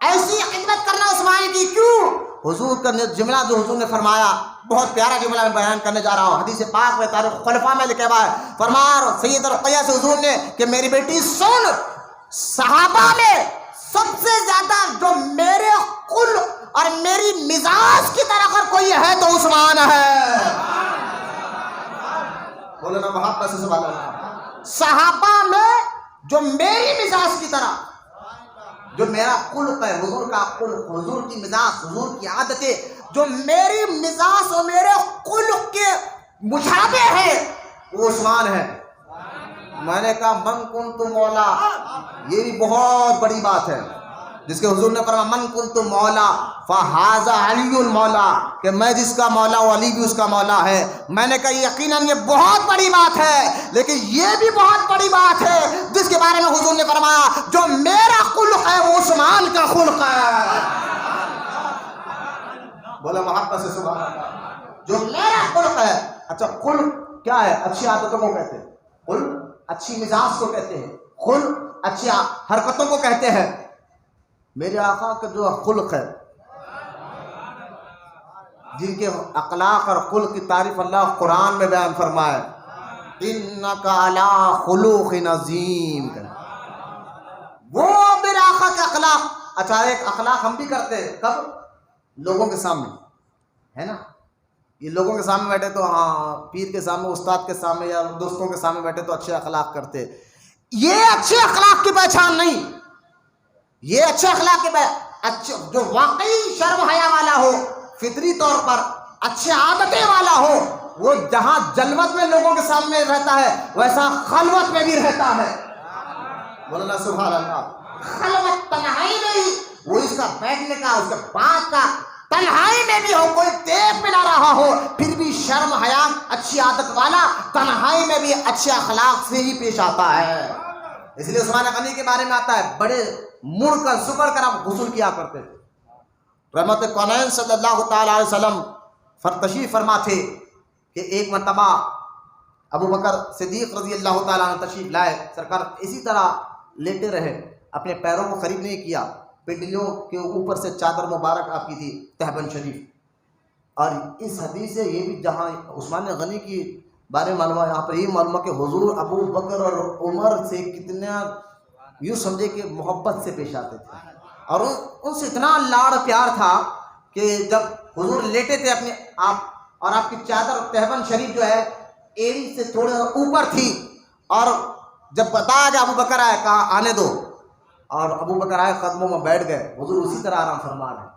ایسی خدمت کرنا عثمان کی. کیوں؟ حضور کا جملہ جو حضور نے فرمایا بہت پیارا جملہ میں بیان کرنے جا رہا ہوں, حدیث پاک میں تاریخ خلفاء میں لکھا ہوا ہے. فرمایا سید رقیہ سے حضور نے کہ میری بیٹی سن, صحابہ میں سب سے زیادہ جو میرے قل اور میری مزاج کی طرح اگر کوئی ہے تو عثمان ہے. بولنا محبت سے سبحان اللہ. صحابہ میں جو میری مزاج کی طرح, جو میرا خلق ہے, حضور کا خلق, حضور کی مزاج, حضور کی عادتیں جو میری مزاج اور میرے خلق کے مشابہ ہے وہ عثمان ہے. میں نے کہا من کنت مولا, یہ بھی بہت بڑی بات ہے جس کے حضور نے فرمایا من کنت مولا فہذا علی المولا, کہ میں جس کا مولا ہوں علی بھی اس کا مولا ہے. میں نے کہا یقیناً یہ بہت بڑی بات ہے, لیکن یہ بھی بہت بڑی بات ہے جس کے بارے میں حضور نے فرمایا جو میرا خلق ہے وہ عثمان کا خلق ہے. بولا محبت سے سبحان اللہ. جو میرا خلق ہے, اچھا خلق کیا ہے؟ اچھی عادتوں کو کہتے ہیں, خلق اچھی مزاج کو کہتے ہیں, خلق اچھی حرکتوں کو کہتے ہیں. میرے آقا کا جو خلق ہے, جن کے اخلاق اور خلق کی تعریف اللہ قرآن میں بیان فرمائے, انک علی خلق عظیم, وہ میرے آقا کے اخلاق. اچھا ایک اخلاق ہم بھی کرتے ہیں, کب؟ لوگوں کے سامنے, ہے نا, یہ لوگوں کے سامنے بیٹھے تو ہاں, پیر کے سامنے, استاد کے سامنے یا دوستوں کے سامنے بیٹھے تو اچھے اخلاق کرتے. یہ اچھے اخلاق کی پہچان نہیں. یہ اچھے اخلاق کی اچھے جو واقعی شرم حیا والا ہو, فطری طور پر اچھے عادتیں والا ہو, وہ جہاں جلوت میں لوگوں کے سامنے رہتا ہے ویسا خلوت میں بھی رہتا ہے. بولنا سبحان اللہ. خلوت تنہائی میں ہی, وہ اس کا بیٹھنے کا, اس کے بات کا, تنہائی میں بھی ہو, کوئی دیکھ بھی نہ رہا ہو, پھر بھی شرم حیا اچھی عادت والا تنہائی میں بھی اچھے اخلاق سے ہی پیش آتا ہے. اس لیے عثمان غنی کے بارے میں آتا ہے بڑے مڑ کر سکڑ کر آپ غسل کیا کرتے تھے. رحمت کونین صلی اللہ تعالی علیہ وسلم تشریف فرما تھے کہ ایک مرتبہ ابو بکر صدیق رضی اللہ تعالیٰ عنہ تشریف لائے. سرکار اسی طرح لیٹے رہے, اپنے پیروں کو قریب نہیں کیا, پنڈلیوں کے اوپر سے چادر مبارک آپ کی تھی تہبند شریف. اور اس حدیث سے یہ بھی جہاں عثمان غنی کی بارے میں معلوم ہے, یہاں پر یہ معلوم ہے کہ حضور ابو بکر اور عمر سے کتنا یوں سمجھے کہ محبت سے پیش آتے تھے, اور ان سے اتنا لاڑ پیار تھا کہ جب حضور لیٹے تھے اپنے آپ, اور آپ کی چادر تہبند شریف جو ہے ایڑی سے تھوڑے اوپر تھی, اور جب بتایا گیا ابو بکر آئے, کہا آنے دو, اور ابو بکر آئے قدموں میں بیٹھ گئے, حضور اسی طرح آرام فرما رہے.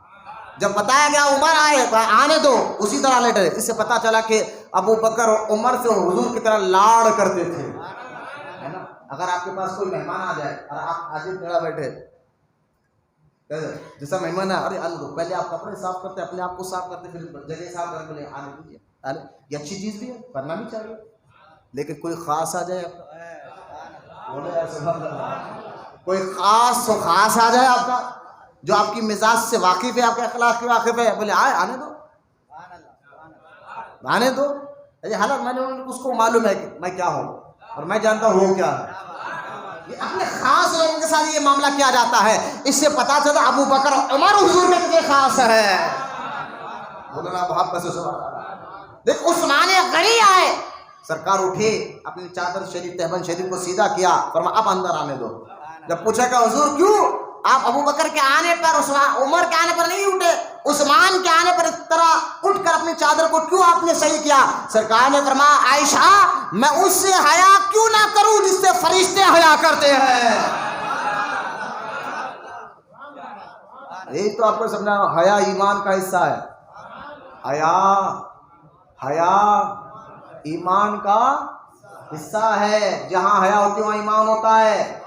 جب بتایا گیا عمر آئے, کہا آنے دو, اسی طرح لیٹے. اس سے پتہ چلا کہ ابو بکر اور عمر سے حضور کی طرح لاڑ کرتے تھے, ہے نا. اگر آپ کے پاس کوئی مہمان آ جائے اور آپ آج کھڑا بیٹھے, جیسا مہمان ہے, ارے آنے دو, پہلے آپ کپڑے صاف کرتے, اپنے آپ کو صاف کرتے, پھر جگہ صاف کرتے, بولے آنے دیجیے, یہ اچھی چیز بھی ہے, کرنا بھی چاہیے. لیکن کوئی خاص آ جائے, کوئی خاص آ جائے آپ کا, جو آپ کی مزاج سے واقف ہے, آپ کے اخلاق سے واقف ہے, بولے آنے دو, آنے دو. حالانکہ میں نے اس کو معلوم ہے کہ میں کیا ہوں اور میں جانتا ہوں وہ کیا ہے. یہ اپنے خاص لوگوں کے ساتھ یہ معاملہ کیا جاتا ہے, اس سے پتا چلا ابو بکر اور عمر حضور میں کتنے خاص ہے. بولنا محبت سے سبحان اللہ. دیکھ عثمان غنی آئے, سرکار اٹھے, اپنی چادر شریف تہبند شریف کو سیدھا کیا, فرمایا اب اندر آنے دو. جب پوچھا کہ حضور کیوں آپ ابو بکر کے آنے پر, عمر کے آنے پر نہیں اٹھے, عثمان کے آنے پر اس طرح اٹھ کر اپنی چادر کو کیوں آپ نے صحیح کیا؟ سرکار نے فرمایا عائشہ میں اس سے حیا کیوں نہ کروں جس سے فرشتے حیا کرتے ہیں. یہی تو آپ کو سمجھا, حیا ایمان کا حصہ ہے. حیا ایمان کا حصہ ہے, جہاں حیا ہوتی ہے وہاں ایمان ہوتا ہے.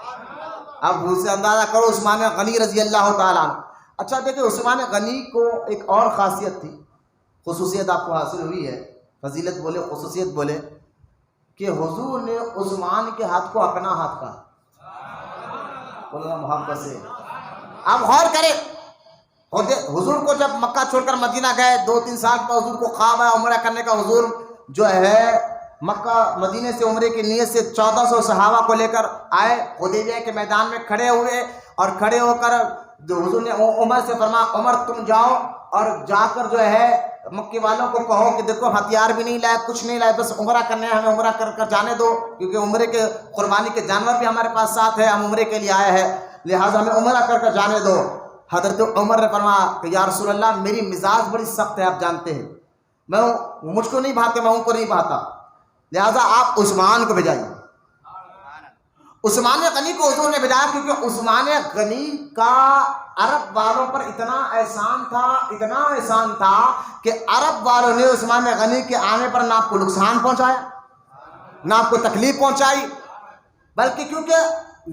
اب اس سے اندازہ کرو عثمان غنی رضی اللہ تعالیٰ عنہ. اچھا دیکھیں عثمان غنی کو ایک اور خاصیت تھی, خصوصیت آپ کو حاصل ہوئی ہے, فضیلت بولے خصوصیت بولے, کہ حضور نے عثمان کے ہاتھ کو اپنا ہاتھ کہا. بولنا محبت سے. آپ غور کریں, حضور کو جب مکہ چھوڑ کر مدینہ گئے 2-3 سال پر حضور کو خواب آیا عمرہ کرنے کا. حضور جو ہے مکہ مدینے سے عمرے کی نیت سے 1400 صحابہ کو لے کر آئے, حدیبیہ کے میدان میں کھڑے ہوئے, اور کھڑے ہو کر حضور نے عمر سے فرمایا عمر تم جاؤ اور جا کر جو ہے مکے والوں کو کہو کہ دیکھو ہتھیار بھی نہیں لائے, کچھ نہیں لائے, بس عمرہ کرنے ہیں, ہمیں عمرہ کر جانے دو, کیونکہ عمرے کے قربانی کے جانور بھی ہمارے پاس ساتھ ہے, ہم عمرے کے لیے آئے ہیں, لہٰذا ہمیں عمرہ کر جانے دو. حضرت عمر نے فرمایا کہ یا رسول اللہ میری مزاج بڑی سخت ہے, آپ جانتے ہیں, مجھ کو نہیں بھاتے, میں ان کو نہیں بھاتا, لہٰذا آپ عثمان کو بھیجائیے. عثمان غنی کو حضور نے بھیجایا کیونکہ عثمان غنی کا عرب والوں پر اتنا احسان تھا کہ عرب والوں نے عثمان غنی کے آنے پر نہ آپ کو نقصان پہنچایا, نہ آپ کو تکلیف پہنچائی, بلکہ کیونکہ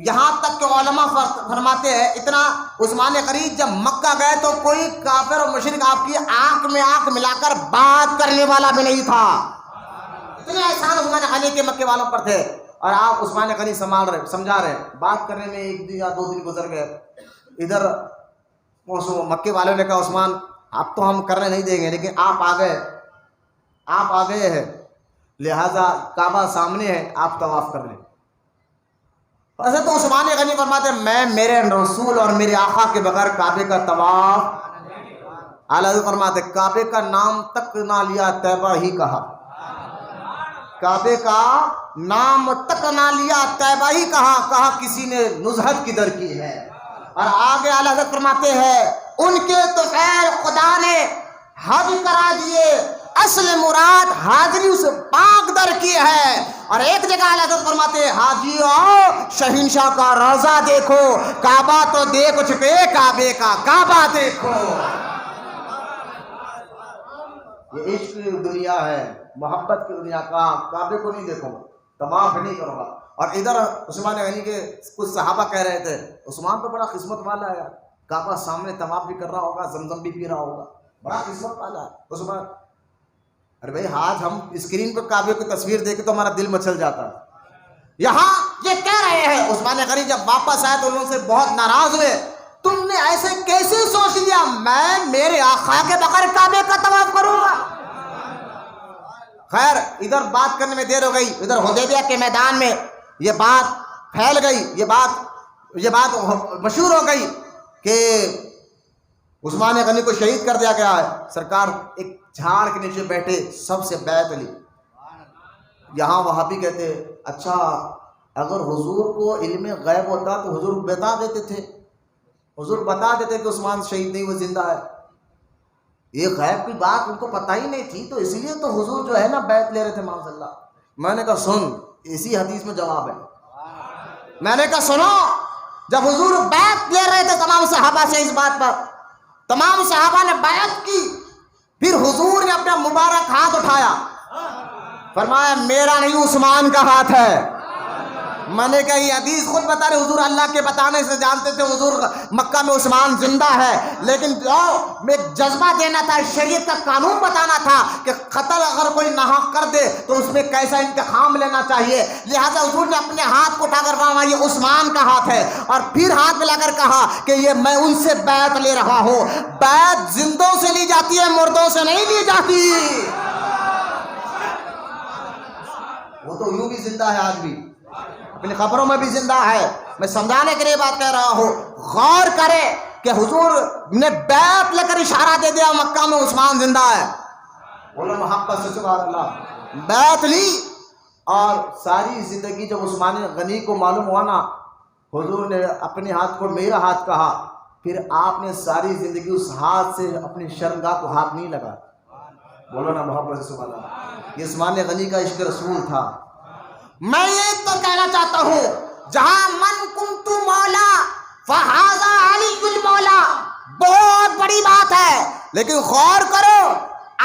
یہاں تک کہ علماء فرماتے ہیں اتنا عثمان غنی جب مکہ گئے تو کوئی کافر اور مشرک آپ کی آنکھ میں آنکھ ملا کر بات کرنے والا بھی نہیں تھا. اتنے احسان عثمان غنی کے مکے والوں پر تھے, اور آپ عثمان غنی سمجھا رہے, بات کرنے میں 1 دن یا 2 دن گزر گئے. ادھر مکے والوں نے کہا عثمان آپ تو ہم کرنے نہیں دیں گے, لیکن آپ آ گئے ہیں, لہذا کعبہ سامنے ہے, آپ طواف کر لیں. ایسے تو عثمان غنی فرماتے میں میرے رسول اور میرے آقا کے بغیر کعبے کا طواف, اعلیٰ فرماتے کعبے کا نام تک نہ لیا, طیبہ ہی کہا, کعبے کا نام تک نہ لیا, طیبہ ہی کہا کسی نے نزہت کی در کی ہے. اور آگے اعلیٰ حضرت فرماتے ہیں ان کے تو خیر خدا نے حج کرا دیے, اصل مراد حاضری سے پاک در کی ہے. اور ایک جگہ اعلیٰ حضرت فرماتے ہیں حاجیوں شہنشاہ کا روضہ دیکھو, کعبہ تو دیکھ چکے, کعبے کا کعبہ دیکھو. یہ عشق کی دنیا ہے, محبت کی دنیا. کعبے کو نہیں دیکھو, طواف نہیں کروں گا. اور ادھر عثمان غنی کے کچھ صحابہ کہہ رہے تھے عثمان تو بڑا قسمت والا ہے, کعبہ سامنے طواف بھی کر رہا ہوگا, زمزم بھی پی رہا ہوگا, بڑا قسمت والا ہے عثمان. ارے بھائی آج ہم اسکرین پر کعبے کی تصویر دیکھے تو ہمارا دل مچل جاتا ہے. یہاں یہ کہہ رہے ہیں عثمان غنی جب واپس آئے تو انہوں سے بہت ناراض ہوئے, تم نے ایسے کیسے سوچ لیا میں میرے آقا کے بغیر کعبے کا طواف کروں گا. خیر ادھر بات کرنے میں دیر ہو گئی, ادھر حدیبیہ کے میدان میں یہ بات پھیل گئی, یہ بات مشہور ہو گئی کہ عثمان غنی کو شہید کر دیا گیا ہے. سرکار ایک جھاڑ کے نیچے بیٹھے سب سے بیعت لی. یہاں وہابی کہتے اچھا اگر حضور کو علم غیب ہوتا تو حضور بتا دیتے تھے, حضور بتا دیتے کہ عثمان شہید نہیں وہ زندہ ہے. یہ غیب کی بات ان کو پتہ ہی نہیں تھی, تو اس لیے تو حضور جو ہے نا بیعت لے رہے تھے معاذ اللہ. میں نے کہا سن, اسی حدیث میں جواب ہے. میں نے کہا سنو, جب حضور بیعت لے رہے تھے تمام صحابہ سے اس بات پر, تمام صحابہ نے بیعت کی, پھر حضور نے اپنا مبارک ہاتھ اٹھایا, فرمایا میرا نہیں عثمان کا ہاتھ ہے. میں نے کہا یہ حدیث خود بتا رہے, حضور اللہ کے بتانے سے جانتے تھے حضور مکہ میں عثمان زندہ ہے, لیکن میں جذبہ دینا تھا, شریعت کا قانون بتانا تھا کہ قتل اگر کوئی ناحق کر دے تو اس میں کیسا انتقام لینا چاہیے. لہذا حضور نے اپنے ہاتھ کو اٹھا کر فرمایا یہ عثمان کا ہاتھ ہے, اور پھر ہاتھ ملا کر کہا کہ یہ میں ان سے بیعت لے رہا ہوں. بیعت زندوں سے لی جاتی ہے, مردوں سے نہیں لی جاتی. وہ تو یوں بھی زندہ ہے, آج بھی اپنی خبروں میں بھی زندہ ہے. میں سمجھانے کے لیے بات کہہ رہا ہوں, غور کرے کہ حضور نے بیعت لے کر اشارہ دے دیا مکہ میں عثمان زندہ ہے. بولو محبت سے سبحان اللہ. بیعت لی, اور ساری زندگی جب عثمان غنی کو معلوم ہوا نا حضور نے اپنے ہاتھ کو میرا ہاتھ کہا, پھر آپ نے ساری زندگی اس ہاتھ سے اپنی شرمگاہ کو ہاتھ نہیں لگا. بولو نا محبت سے سبحان اللہ. یہ عثمان غنی کا عشق رسول تھا. میں یہ تو کہنا چاہتا ہوں جہاں من کنت مولا فہذا علی المولا, بہت بڑی بات ہے, لیکن غور کرو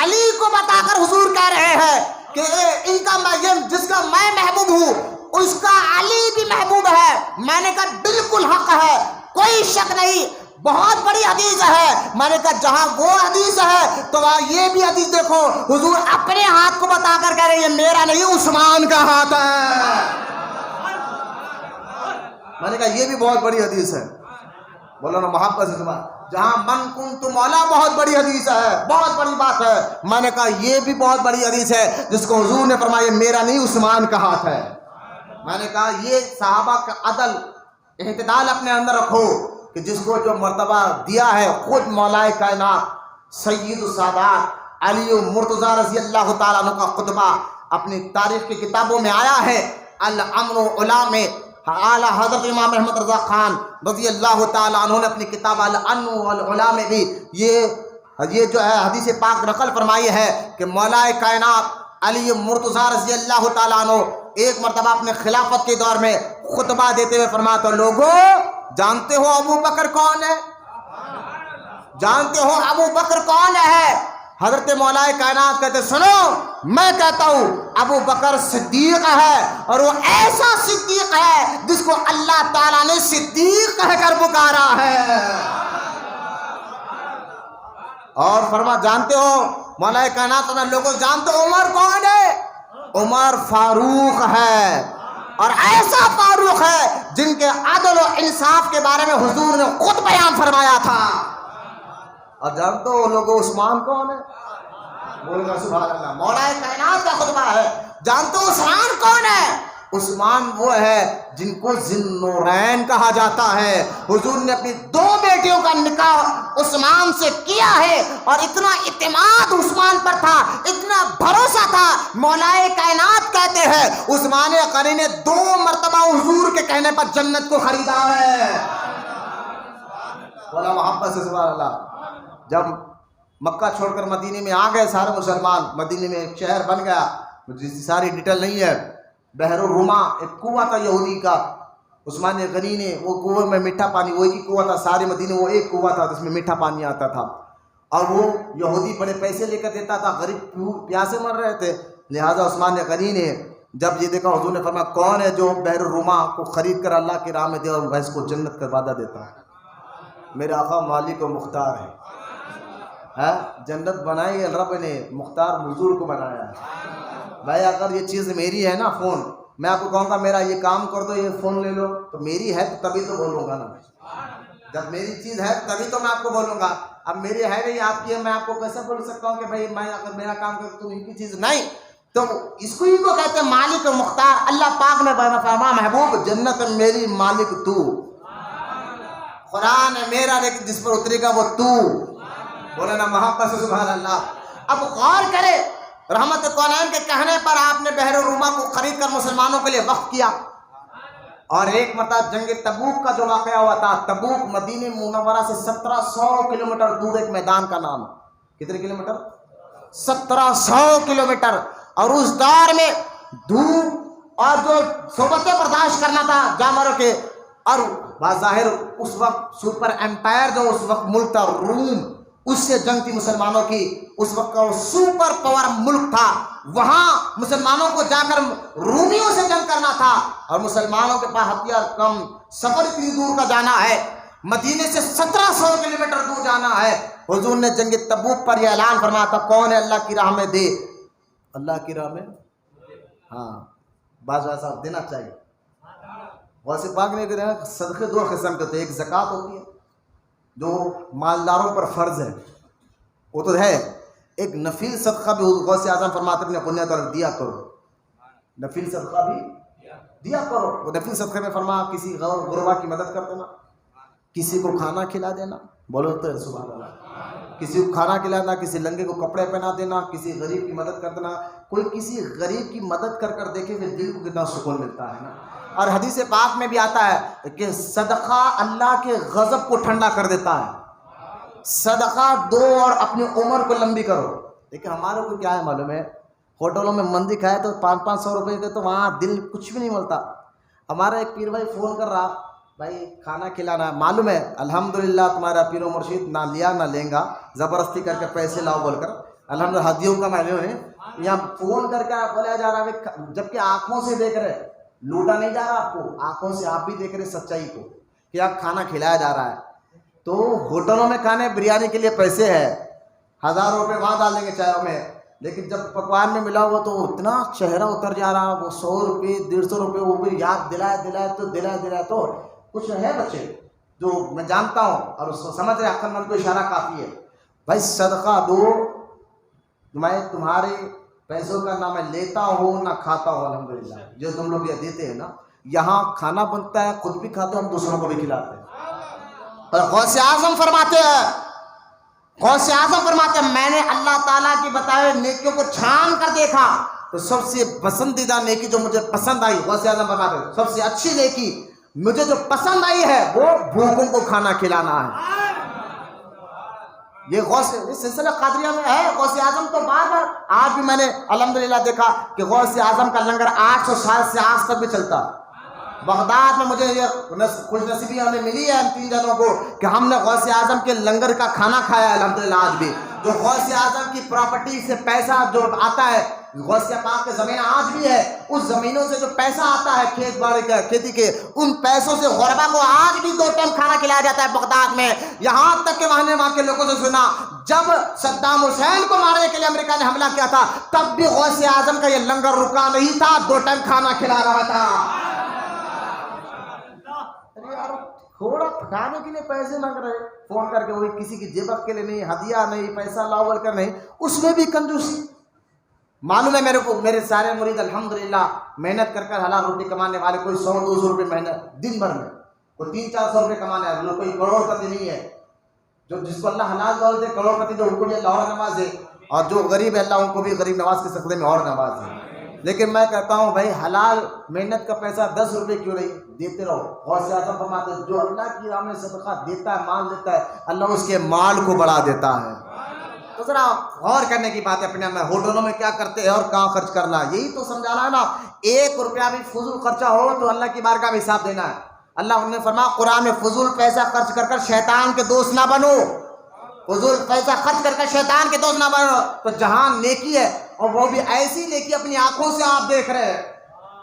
علی کو بتا کر حضور کہہ رہے ہیں کہ ان کا جس کا میں محبوب ہوں اس کا علی بھی محبوب ہے. میں نے کہا بالکل حق ہے, کوئی شک نہیں, بہت بڑی حدیث ہے. میں نے کہا جہاں وہ حدیث ہے تو یہ بھی حدیث دیکھو, حضور اپنے ہاتھ کو بتا کر کہہ رہے ہیں یہ میرا نہیں عثمان کا ہاتھ ہے. میں نے کہا یہ بھی بہت بڑی حدیث ہے. بولو نا محبت سے سبحان. جہاں من کنت مولا بہت بڑی حدیث ہے, بہت بڑی بات ہے. میں نے کہا یہ بھی بہت بڑی حدیث ہے جس کو حضور نے فرمایا میرا نہیں عثمان کا ہاتھ ہے. میں نے کہا یہ صحابہ کا عدل اعتدال اپنے اندر رکھو کہ جس کو جو مرتبہ دیا ہے خود مولا کائنات سید السادات علی مرتضیٰ رضی اللہ تعالیٰ عنہ کا خطبہ اپنی تاریخ کی کتابوں میں آیا ہے. الامن علا میں اعلیٰ حضرت امام احمد رضا خان رضی اللہ تعالیٰ عنہ نے اپنی کتاب الامن والعلا میں بھی یہ جو ہے حدیث پاک نقل فرمائی ہے کہ مولا کائنات علی مرتضیٰ رضی اللہ تعالیٰ عنہ ایک مرتبہ اپنے خلافت کے دور میں خطبہ دیتے ہوئے فرمایا تو لوگوں جانتے ہو ابو بکر کون ہے؟ جانتے ہو ابو بکر کون ہے؟ حضرت مولا کائنات کہتے سنو میں کہتا ہوں ابو بکر صدیق ہے, اور وہ ایسا صدیق ہے جس کو اللہ تعالیٰ نے صدیق کہہ کر پکارا ہے. اور فرما جانتے ہو مولا کائنات لوگوں جانتے ہو عمر کون ہے؟ عمر فاروق ہے, اور ایسا فاروق ہے جن کے عدل و انصاف کے بارے میں حضور نے خود بیان فرمایا تھا. اور جانتے ہو لوگوں عثمان کون ہے؟ بول گا سبحان اللہ. مولا کائنات کا خطبہ ہے. جانتے ہو عثمان کون ہے؟ عثمان وہ ہے جن کو ذوالنورین کہا جاتا ہے. حضور نے اپنی 2 بیٹیوں کا نکاح عثمان سے کیا ہے, اور اتنا اعتماد عثمان پر تھا, اتنا بھروسہ تھا. مولا کائنات کہتے ہیں عثمان غنی نے 2 مرتبہ حضور کے کہنے پر جنت کو خریدا ہے. بولا محبت سے سبحان اللہ. جب مکہ چھوڑ کر مدینے میں آ گئے سارے مسلمان. مدینے میں ایک شہر بن گیا, جس کی ساری ڈیٹیل نہیں ہے. بحر الرما ایک کنواں تھا یہودی کا, عثمان غنی نے وہ کنویں میں میٹھا پانی, وہی کی کنواں تھا سارے مدینے, وہ ایک کنواں تھا جس میں میٹھا پانی آتا تھا. اور وہ یہودی بڑے پیسے لے کر دیتا تھا, غریب پیاسے مر رہے تھے. لہٰذا عثمان غنی نے جب یہ دیکھا, حضور نے فرمایا کون ہے جو بحر الرما کو خرید کر اللہ کی راہ میں دے اور میں اس کو جنت کا وعدہ دیتا ہے. میرے آقا مالک و مختار ہے, جنت بنائی رب نے, مختار حضور کو بنایا ہے. بھائی اگر یہ چیز میری ہے نا, فون, میں آپ کو کہوں گا میرا یہ کام کر دو, یہ فون لے لو, تو میری ہے تو تبھی تو بولوں گا نا. جب میری چیز ہے تبھی تو میں آپ کو بولوں گا. اب میری ہے نہیں, آپ کی ہے, میں آپ کو کیسے بول سکتا ہوں کہ بھائی میں اگر میرا کام کر تو ان کی چیز نہیں. تو اس کو ہی کو کہتے ہیں مالک و مختار. اللہ پاک نے فرمایا محبوب جنت میری, مالک تو, قرآن ہے میرا لیکن جس پر اترے گا وہ تو. بولے نا محبت سے سبحان اللہ. اب غور کرے, رحمت کونین کے کہنے پر آپ نے بحر الرما کو خرید کر مسلمانوں کے لیے وقف کیا. اور ایک مرتبہ جنگ تبوک کا جو واقعہ ہوا تھا, تبوک مدینہ منورہ سے 1700 کلومیٹر دور ایک میدان کا نام. کتنے کلومیٹر؟ 1700 کلومیٹر. اور اس دور میں دھوپ اور جو صحبتیں برداشت کرنا تھا جانوروں کے, اور بظاہر اس وقت سپر امپائر جو اس وقت ملک تھا روم, اس سے جنگ تھی مسلمانوں کی. اس وقت کا وہ سپر پاور ملک تھا, وہاں مسلمانوں کو جا کر رومیوں سے جنگ کرنا تھا. اور مسلمانوں کے پاس ہتھیار کم, سفر اتنی دور کا جانا ہے, مدینے سے 1700 کلومیٹر دور جانا ہے. حضور نے جنگ تبوک پر یہ اعلان فرمایا تھا کون ہے اللہ کی راہ میں دے, اللہ کی راہ میں. ہاں بعض ایسا دینا چاہیے. ویسے پاک نے کہا صدقے دو قسم کے ہوتے ہیں, ایک زکوٰۃ ہوتی ہے جو مالداروں پر فرض ہے, وہ تو ہے. ایک نفیل صدقہ بھی غوث اعظم فرماتے ہیں پنیہ طرف دیا کرو, نفیل صدقہ بھی دیا کرو. وہ نفیل صدقے میں فرمایا کسی غربا کی مدد کر دینا, کسی کو کھانا کھلا دینا, بولو تو سبحان اللہ, کسی کو کھانا کھلانا, کسی لنگے کو کپڑے پہنا دینا, کسی غریب کی مدد کر دینا. کوئی کسی غریب کی مدد کر کر دیکھے کہ دل کو کتنا سکون ملتا ہے نا. اور حدیث پاک میں بھی آتا ہے کہ صدقہ اللہ کے غضب کو ٹھنڈا کر دیتا ہے. صدقہ دو اور اپنی عمر کو لمبی کرو. دیکھیں ہمارے کو کیا ہے معلوم ہے, ہوٹلوں میں مندی کھائے تو 500 روپے کے, تو وہاں دل کچھ بھی نہیں ملتا. ہمارا ایک پیر بھائی فون کر رہا, بھائی کھانا کھلانا ہے, معلوم ہے الحمدللہ تمہارا پیر و مرشید نہ لیا نہ لیں گا, زبردستی کر کے پیسے لاؤ بول کر, الحمدللہ ہدیوں کا میں نے یہاں فون کر کے بولا جا رہا ہے, جبکہ آنکھوں سے دیکھ رہے, لوٹا نہیں جا رہا آپ کو, آنکھوں سے آپ بھی دیکھ رہے سچائی کو کہ آپ کھانا کھلایا جا رہا ہے. تو ہوٹلوں میں کھانے بریانی کے لیے پیسے ہے, 1000 روپے وہاں ڈال دیں گے چائے میں, لیکن جب پکوان میں ملا ہوا تو اتنا چہرہ اتر جا رہا, وہ 100 روپے 150 روپے وہ بھی یاد دلائے تو کچھ ہے بچے جو میں جانتا ہوں اور سمجھ رہے عقل مند کو اشارہ کافی ہے. بھائی صدقہ دو, میں تمہارے پیسوں کا نہ میں لیتا ہوں نہ کھاتا ہوں, الحمدللہ جو تم لوگ یہ دیتے ہیں نا, یہاں کھانا بنتا ہے, خود بھی کھاتے ہیں, ہم دوسروں کو بھی کھلاتے ہیں. اور غوث اعظم فرماتے ہیں میں نے اللہ تعالیٰ کی بتائے نیکیوں کو چھان کر دیکھا تو سب سے پسندیدہ نیکی جو مجھے پسند آئی, غوث اعظم فرماتے ہیں سب سے اچھی نیکی مجھے جو پسند آئی ہے وہ بھوکوں کو کھانا کھلانا ہے. یہ سلسلہ قادریہ میں ہے. غوث اعظم تو بار بار آج بھی میں نے الحمدللہ دیکھا کہ غوث اعظم کا لنگر 800 سال سے آج تک بھی چلتا. بغداد میں مجھے یہ خوش نصیبی ہمیں ملی ہے ہم 3 جنوں کو کہ ہم نے غوث اعظم کے لنگر کا کھانا کھایا ہے الحمدللہ. آج بھی جو غوث اعظم کی پراپرٹی سے پیسہ جو آتا ہے, غوث پاک کے زمین آج بھی ہے, اس زمینوں سے جو پیسہ آتا ہے کھیت باڑی کا, کھیتی کے, ان پیسوں سے غربا کو آج بھی 2 ٹائم کھانا کھلایا جاتا ہے بغداد میں. یہاں تک کہ وہاں کے لوگوں سے سنا جب صدام حسین کو مارنے کے لیے امریکہ نے حملہ کیا تھا تب بھی غوث اعظم کا یہ لنگر رکا نہیں تھا, 2 ٹائم کھانا کھلا رہا تھا. تھوڑا کھانے کے لیے پیسے مانگ رہے, فون کر کے, وہی کسی کی جیبت کے لیے نہیں, ہدیہ نہیں, پیسہ لاؤ بول کر نہیں, اس میں بھی کنجوسی. معلوم ہے میرے کو, میرے سارے مرید الحمدللہ محنت کر کر حلال روٹی کمانے والے, کوئی 100-200 روپے محنت دن بھر میں, کوئی 300-400 روپے کمانے والے, کوئی کروڑ پتی نہیں ہے. جو جس کو اللہ حلال دولت دے کروڑ پتی تو ان کو بھی اللہ اور نواز ہے, اور جو غریب ہے اللہ ان کو بھی غریب نواز کے سلسلے میں اور نواز ہے. لیکن میں کہتا ہوں بھائی حلال محنت کا پیسہ 10 روپے کیوں نہیں, دیتے رہو. غوث اعظم فرماتے ہیں جو اللہ کی راہ میں صدقہ دیتا ہے, مال دیتا ہے, اللہ اس کے مال کو بڑھا دیتا ہے. تو تو ذرا غور کرنے کی بات ہے اپنے میں، ہوٹلوں میں کیا کرتے ہیں اور کہاں خرچ کرنا، یہی تو سمجھانا ہے نا. 1 روپیہ بھی فضول خرچہ ہو تو اللہ کی بارگاہ میں حساب دینا ہے. اللہ نے فرمایا قرآن میں فضول پیسہ خرچ کر شیطان کے دوست نہ بنو، فضول پیسہ خرچ کر شیطان کے دوست نہ بنو. تو جہاں نیکی ہے اور وہ بھی ایسی نیکی اپنی آنکھوں سے آپ دیکھ رہے ہیں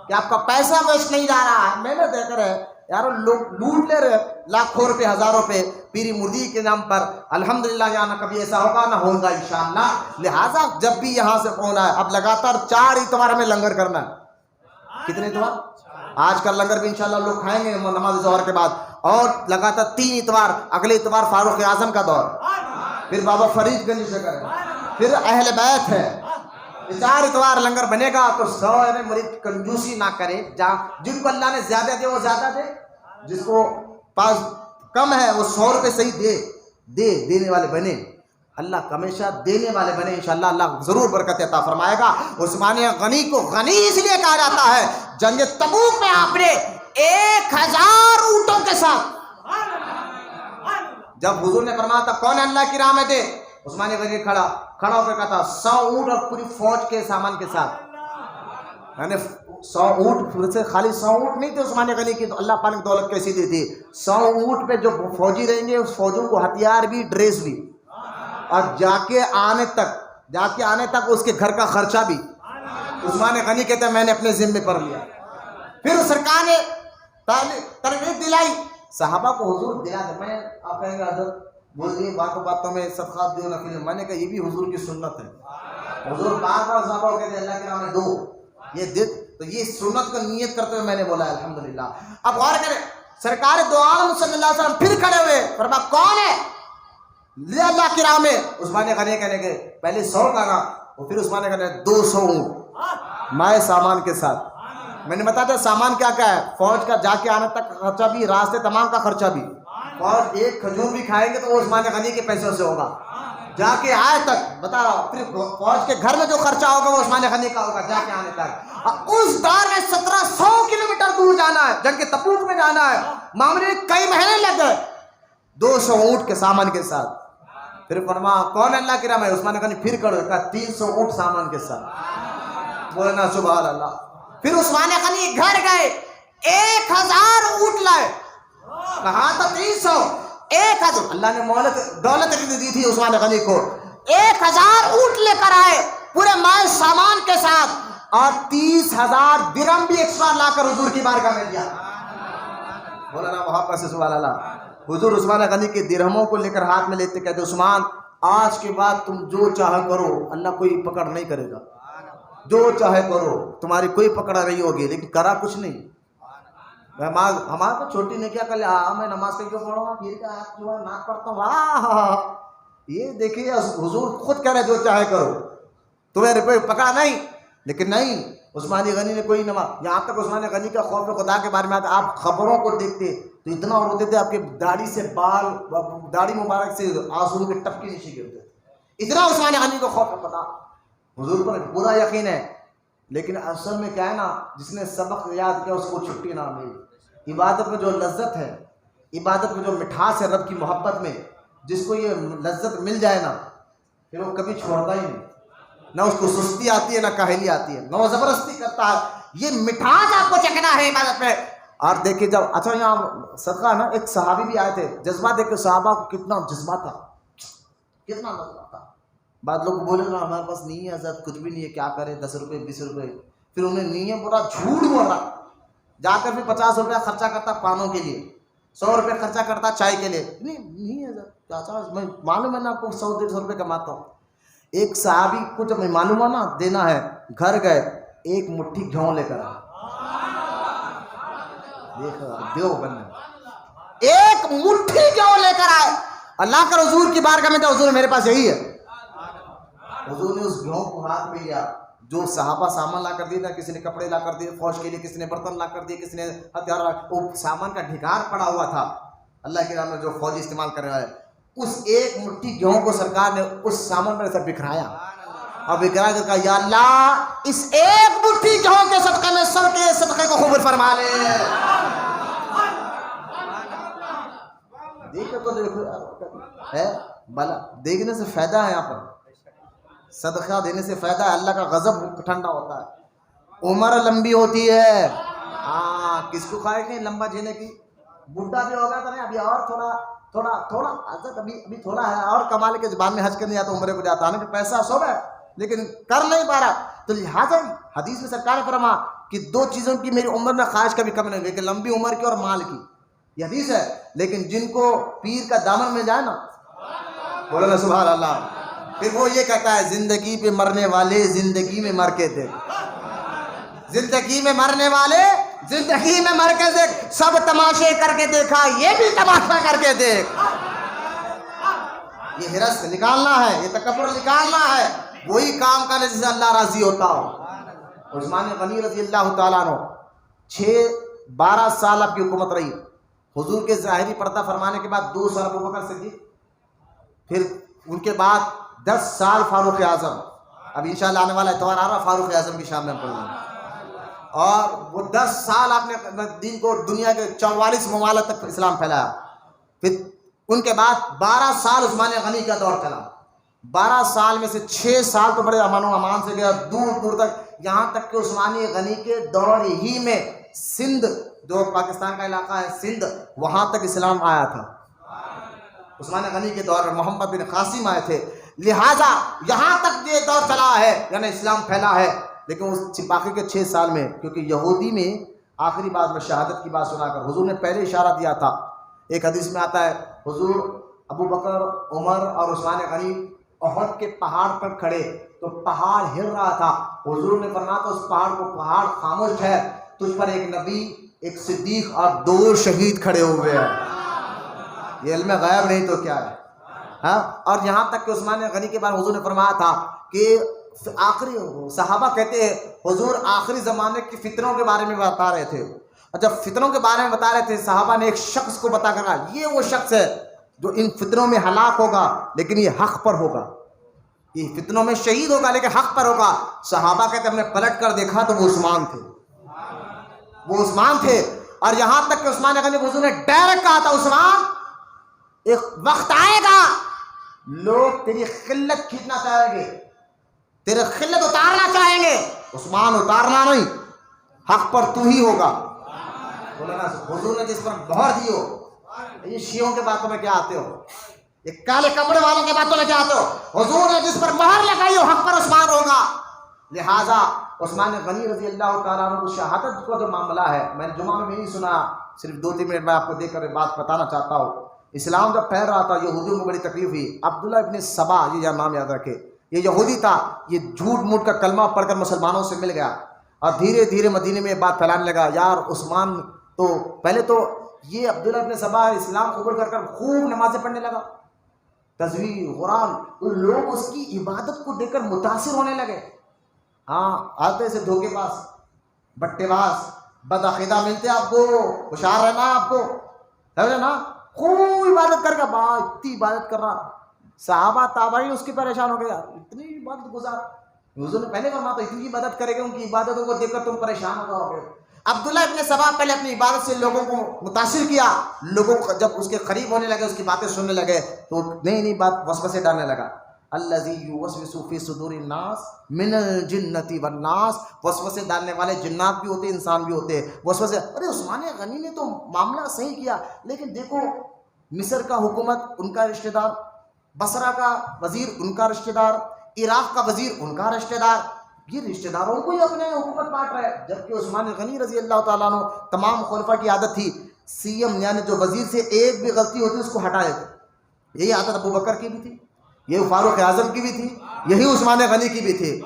کہ آپ کا پیسہ ویسٹ نہیں جا رہا ہے. میں نے دیکھ رہے ہیں یارو لوگ لوٹ لے رہے لاکھوں روپے ہزاروں روپے پیری مردی کے نام پر. الحمدللہ یہاں نہ کبھی ایسا ہوگا نہ ہوگا انشاءاللہ. لہٰذا جب بھی یہاں سے ہونا ہے اب لگاتار 4 اتوار ہمیں لنگر کرنا ہے. کتنے اتوار؟ آج کا لنگر بھی انشاءاللہ لوگ کھائیں گے نماز ظہر کے بعد، اور لگاتار 3 اتوار. اگلے اتوار فاروق اعظم کا دور، پھر بابا فرید گنج سے کریں، پھر اہل بیت ہے. 4 اتوار لنگر بنے گا. تو 100 مرید کنجوسی نہ کرے، جن کو اللہ نے زیادہ دے وہ زیادہ دے، جس کو پاس کم ہے وہ 100 روپے صحیح دینے والے بنے. اللہ ہمیشہ دینے والے بنے انشاءاللہ. اللہ ضرور برکت عطا فرمائے گا. عثمان غنی کو غنی اس لیے کہا جاتا ہے، جنگ تبوک میں آپ نے 1000 اونٹوں کے ساتھ، جب حضور نے فرمایا تھا کون اللہ کی راہ میں دے، عثمان غنی کھڑا ہو کر کہا تھا 100 اونٹ اور پوری فوج کے سامان کے ساتھ. یعنی 100 اونٹ پھر سے خالی 100 اونٹ نہیں تھے عثمان غنی کی، تو اللہ پاک نے دولت کیسی دی تھی. 100 اونٹ پہ جو فوجی رہیں گے اس فوجوں کو ہتھیار بھی، ڈریس بھی، اور جا کے آنے تک اس کے گھر کا خرچہ بھی عثمان غنی کہتے ہیں میں نے اپنے ذمے پر لیا. پھر سرکار نے ترغیب دلائی صحابہ کو، حضور دلا دے. میں آپ کہیں گے حضرت بولیے باتوں میں صدقات دیو نفل، میں نے کہا یہ بھی حضور کی سنت ہے. حضور بار صحابہ کو کہتے ہیں اللہ کے نام میں دو، یہ دے. تو یہ سنت کو نیت کرتے ہوئے میں نے بولا الحمدللہ. اب غور کریں، سرکار دو عالم صلی اللہ علیہ وسلم پھر کھڑے ہوئے، فرمایا کون ہے لے اللہ کی راہ میں. عثمان غنی کہنے کے پہلے 100 کا نا، اور پھر عثمان غنی 200 اونٹ مائے سامان کے ساتھ. میں نے بتایا تھا سامان کیا کیا ہے، فوج کا جا کے آنے تک خرچہ بھی، راستے تمام کا خرچہ بھی. فوج ایک کھجور بھی کھائیں گے تو وہ عثمان غنی کے پیسوں سے ہوگا، جا کے آئے تک بتا رہا ہوں. پھر فوج کے گھر میں جو خرچہ ہوگا وہ عثمان غنی کا ہوگا جا کے آنے تک. اس دور میں 1700 کلومیٹر دور جانا ہے، جنگ تبوک میں جانا ہے. معاملے میں کئی مہینے لگ گئے 200 اونٹ کے سامان کے ساتھ. پھر فرمایا کون اللہ کی راہ میں، عثمان غنی پھر کرو، کہا 300 اونٹ سامان کے ساتھ. بولنا سبحان اللہ. پھر عثمان غنی گھر گئے 1000 اونٹ لائے، کہا تھا 300، 1000. اللہ نے دولت دی تھی عثمان غنی کو. 1000 اونٹ لے کر آئے پورے مال سامان کے ساتھ، اور 30,000 درہم بھی ایکسٹرا لا کر حضور کی بارگاہ میں دیا. بولا نا محبت سے سبحان اللہ. حضور عثمان غنی کے درہموں کو لے کر ہاتھ میں لیتے کہتے عثمان آج کے بعد تم جو چاہے کرو، اللہ کوئی پکڑ نہیں کرے گا. جو چاہے کرو، تمہاری کوئی پکڑ نہیں ہوگی، لیکن کرا کچھ نہیں. ہمارا تو چھوٹی نے کیا کر لیا، میں نماز کے کیوں پڑھوں گا، پھر کیا جو ہے ناک پڑھتا ہوں. واہ، یہ دیکھیے حضور خود کہہ رہے جو چاہے کرو، تمہیں روپے پکڑا نہیں. لیکن نہیں، عثمان غنی نے کوئی نماز، یہاں تک عثمان غنی کا خوف خدا کے بارے میں آتا. آپ خبروں کو دیکھتے تو اتنا روتے تھے، آپ کے داڑھی سے بال، داڑھی مبارک سے آنسو کے ٹپکے نیچے گرتے، اتنا عثمان غنی کو خوف خدا. حضور پر پورا یقین ہے، لیکن اصل میں کیا ہے نا، جس نے سبق یاد کیا اس کو چھٹی نہ ملی. عبادت میں جو لذت ہے، عبادت میں جو مٹھاس ہے رب کی محبت میں، جس کو یہ لذت مل جائے نا پھر وہ کبھی چھوڑتا ہی نہیں. نہ اس کو سستی آتی ہے، نہ کاہلی آتی ہے، نہ وہ زبردستی کرتا ہے. یہ مٹھاس آپ کو چکھنا ہے عبادت میں. اور دیکھیے جب اچھا یہاں صدقہ نا، ایک صحابی بھی آئے تھے، جذبہ دیکھ کے صحابہ کو کتنا جذبہ تھا، کتنا جذبہ تھا. بعد لوگ بولے نا ہمارے پاس نہیں ہے حضرت، کچھ بھی نہیں ہے، کیا کرے، 10 روپے 20 روپے. پھر انہیں نہیں ہے بولا، جھوٹ بولا. جا کر بھی 50 روپیہ خرچہ کرتا پانوں کے لیے، 100 روپے خرچہ کرتا چائے کے لیے. نہیں ہے حضرت، چاچا میں معلوم ہے نا آپ کو 100-150 روپے کماتا ہوں. ایک صحابی کو جب میں معلوم ہے نا دینا ہے، گھر گئے 1 مٹھی گھیوں لے کر آئے. دیو بننے 1 مٹھی گھیوں لے کر آئے. اللہ کر حضور کی بارگاہ میں تھا، حضور میرے پاس یہی ہے. حضور نے اس گھیوں کو ہاتھ میں لیا، جو صحابہ سامان لا کر دیے تھا، کسی نے کپڑے لا کر دیے فوج کے لیے، کسی نے برتن لا کر دیے، کسی نے ہتھیار، وہ سامان کا ڈھکار پڑا ہوا تھا اللہ کے نام میں جو فوجی استعمال کر رہا ہے. اس 1 مٹھی گیہوں کو سرکار نے اس سامان پر سے بکھرایا، اور بکھرا کر کہا یا اللہ اس 1 مٹھی گیہوں کے صدقے میں سب کے صدقے کو قبول فرما لے. دیکھو تو دیکھو ہے بلا، دیکھنے سے فائدہ ہے. یہاں پر صدقہ دینے سے فائدہ ہے, اللہ کا غضب ٹھنڈا ہوتا ہے, عمر لمبی ہوتی ہے. ہاں, کس کو خواہش نہیں لمبا جینے کی؟ بڈھا بھی ہوگا تو نہیں, ابھی اور تھوڑا حضرت ابھی تھوڑا ہے, اور کمال کے زبان میں حج کرنے جاتا, عمرے کو جاتا ہے, پیسہ سب ہے لیکن کر نہیں پا رہا. تو لہٰذا حدیث میں سرکار نے فرمایا کہ دو چیزوں کی میری عمر میں خواہش کبھی کم نہیں ہوگی, کہ لمبی عمر کی اور مال کی. یہ حدیث ہے. لیکن جن کو پیر کا دامن مل جائے نا, بولو نا سبحان اللہ, پھر وہ یہ کہتا ہے زندگی پہ مرنے والے زندگی میں مر کے دیکھ, زندگی میں مرنے والے زندگی میں مر کے دیکھ, سب تماشے کر کے دیکھا, یہ بھی تماشا کر کے دیکھ. یہ ہرس نکالنا ہے, یہ تکبر نکالنا ہے, وہی کام کرنے جس سے اللہ راضی ہوتا ہو. عثمان غنی رضی اللہ تعالیٰ عنہ 12 سال آپ کی حکومت رہی. حضور کے ظاہری پردہ فرمانے کے بعد 2 سال ابو بکر صدیق, پھر ان کے بعد 10 سال فاروق اعظم. اب انشاءاللہ آنے والا اتوار آ رہا, فاروق اعظم کی شام میں ہم پڑھ لیں گے. اور وہ 10 سال آپ نے دین کو دنیا کے 44 ممالک تک اسلام پھیلایا. پھر ان کے بعد 12 سال عثمان غنی کا دور چلا. 12 سال میں سے 6 سال تو بڑے امن و امان سے گیا, دور دور تک, یہاں تک کہ عثمان غنی کے دور ہی میں سندھ, جو پاکستان کا علاقہ ہے سندھ, وہاں تک اسلام آیا تھا. عثمان غنی کے دور میں محمد بن قاسم آئے تھے. لہٰذا یہاں تک یہ دور چلا ہے, یعنی اسلام پھیلا ہے. لیکن اس باقی کے 6 سال میں, کیونکہ یہودی میں آخری بات میں شہادت کی بات سنا کر حضور نے پہلے اشارہ دیا تھا. ایک حدیث میں آتا ہے حضور ابو بکر, عمر اور عثمان غنی احد کے پہاڑ پر کھڑے, تو پہاڑ ہل رہا تھا. حضور نے فرمایا تو اس پہاڑ کو, پہاڑ خاموش ہے, تجھ پر ایک نبی, ایک صدیق اور 2 شہید کھڑے ہوئے ہیں. یہ علم غیب نہیں تو کیا ہے. ہاں, اور یہاں تک کہ عثمان غنی کے بعد حضور نے فرمایا تھا کہ آخری, صحابہ کہتے ہیں حضور آخری زمانے کی فتنوں کے بارے میں بتا رہے تھے. اور جب فتنوں کے بارے میں بتا رہے تھے, صحابہ نے ایک شخص کو بتا کر کہا یہ وہ شخص ہے جو ان فتنوں میں ہلاک ہوگا لیکن یہ حق پر ہوگا, یہ فتنوں میں شہید ہوگا لیکن حق پر ہوگا. صحابہ کہتے ہم نے پلٹ کر دیکھا تو وہ عثمان تھے, وہ عثمان تھے. اور یہاں تک کہ عثمان غنی حضور نے ڈائریکٹ کہا تھا عثمان ایک وقت آئے گا لوگ تیری خلت کھینچنا چاہیں گے, تیرے خلت اتارنا چاہیں گے. عثمان اتارنا نہیں, حق پر تو ہی ہوگا. حضور نے جس پر مہر دی ہو, یہ شیعوں کے باتوں میں کیا آتے ہو, یہ کالے کپڑے والوں کے باتوں میں کیا آتے ہو, حضور نے جس پر مہر لگائی ہو حق پر عثمان ہوگا. لہٰذا عثمان غنی رضی اللہ تعالیٰ عنہ کو شہادت کا جو معاملہ ہے, میں نے جمعہ میں نہیں سنا, صرف 2-3 منٹ میں آپ کو دیکھ کر بات بتانا چاہتا ہوں. اسلام جب پھیل رہا تھا یہودیوں کو بڑی تکلیف ہوئی. عبداللہ ابن سبا, یہ نام یاد رکھے, یہ یہودی تھا, یہ جھوٹ موٹ کا کلمہ پڑھ کر مسلمانوں سے مل گیا اور دھیرے دھیرے مدینے میں بات پھیلانے لگا. یار عثمان تو پہلے تو یہ عبداللہ ابن سبا اسلام قبول کر کر خوب نمازیں پڑھنے لگا, تسبیح قرآن, لوگ اس کی عبادت کو دیکھ کر متاثر ہونے لگے. ہاں, آتے سے دھوکے باز, بٹے باز, بدعقیدہ ملتے آپ کو, ہوشیار رہنا ہے آپ کو, سمجھے نا, خوب عبادت کر کے اتنی عبادت کر رہا. صحابہ تابعین اس کی پریشان ہو گئے, یار اتنی عبادت گزار. حضور نے پہلے فرمایا تو اتنی عبادت کرے گا, ان کی عبادتوں کو دیکھ کر تم پریشان ہو جاؤ گے. عبداللہ ابن سبا پہلے اپنی عبادت سے لوگوں کو متاثر کیا, لوگوں کو جب اس کے قریب ہونے لگے, اس کی باتیں سننے لگے تو نئی نئی بات وسوسے ڈالنے لگا. الذی یوسوس فی صدور الناس من الجنۃ والناس, وسوسے ڈالنے والے جنات بھی ہوتے ہیں, انسان بھی ہوتے ہیں. وسوسے, ارے عثمان غنی نے تو معاملہ صحیح کیا, لیکن دیکھو مصر کا حکومت ان کا رشتہ دار, بصرہ کا وزیر ان کا رشتہ دار, عراق کا وزیر ان کا رشتہ دار, یہ رشتہ داروں کو ہی اپنے حکومت بانٹ رہے. جبکہ عثمان غنی رضی اللہ تعالیٰ عنہ, تمام خلفاء کی عادت تھی سی ایم یعنی جو وزیر سے ایک بھی غلطی ہوتی اس کو ہٹا دیتے. یہی عادت ابو بکر کی بھی تھی, یہ فاروق اعظم کی بھی تھی, یہی عثمان غنی کی بھی تھی.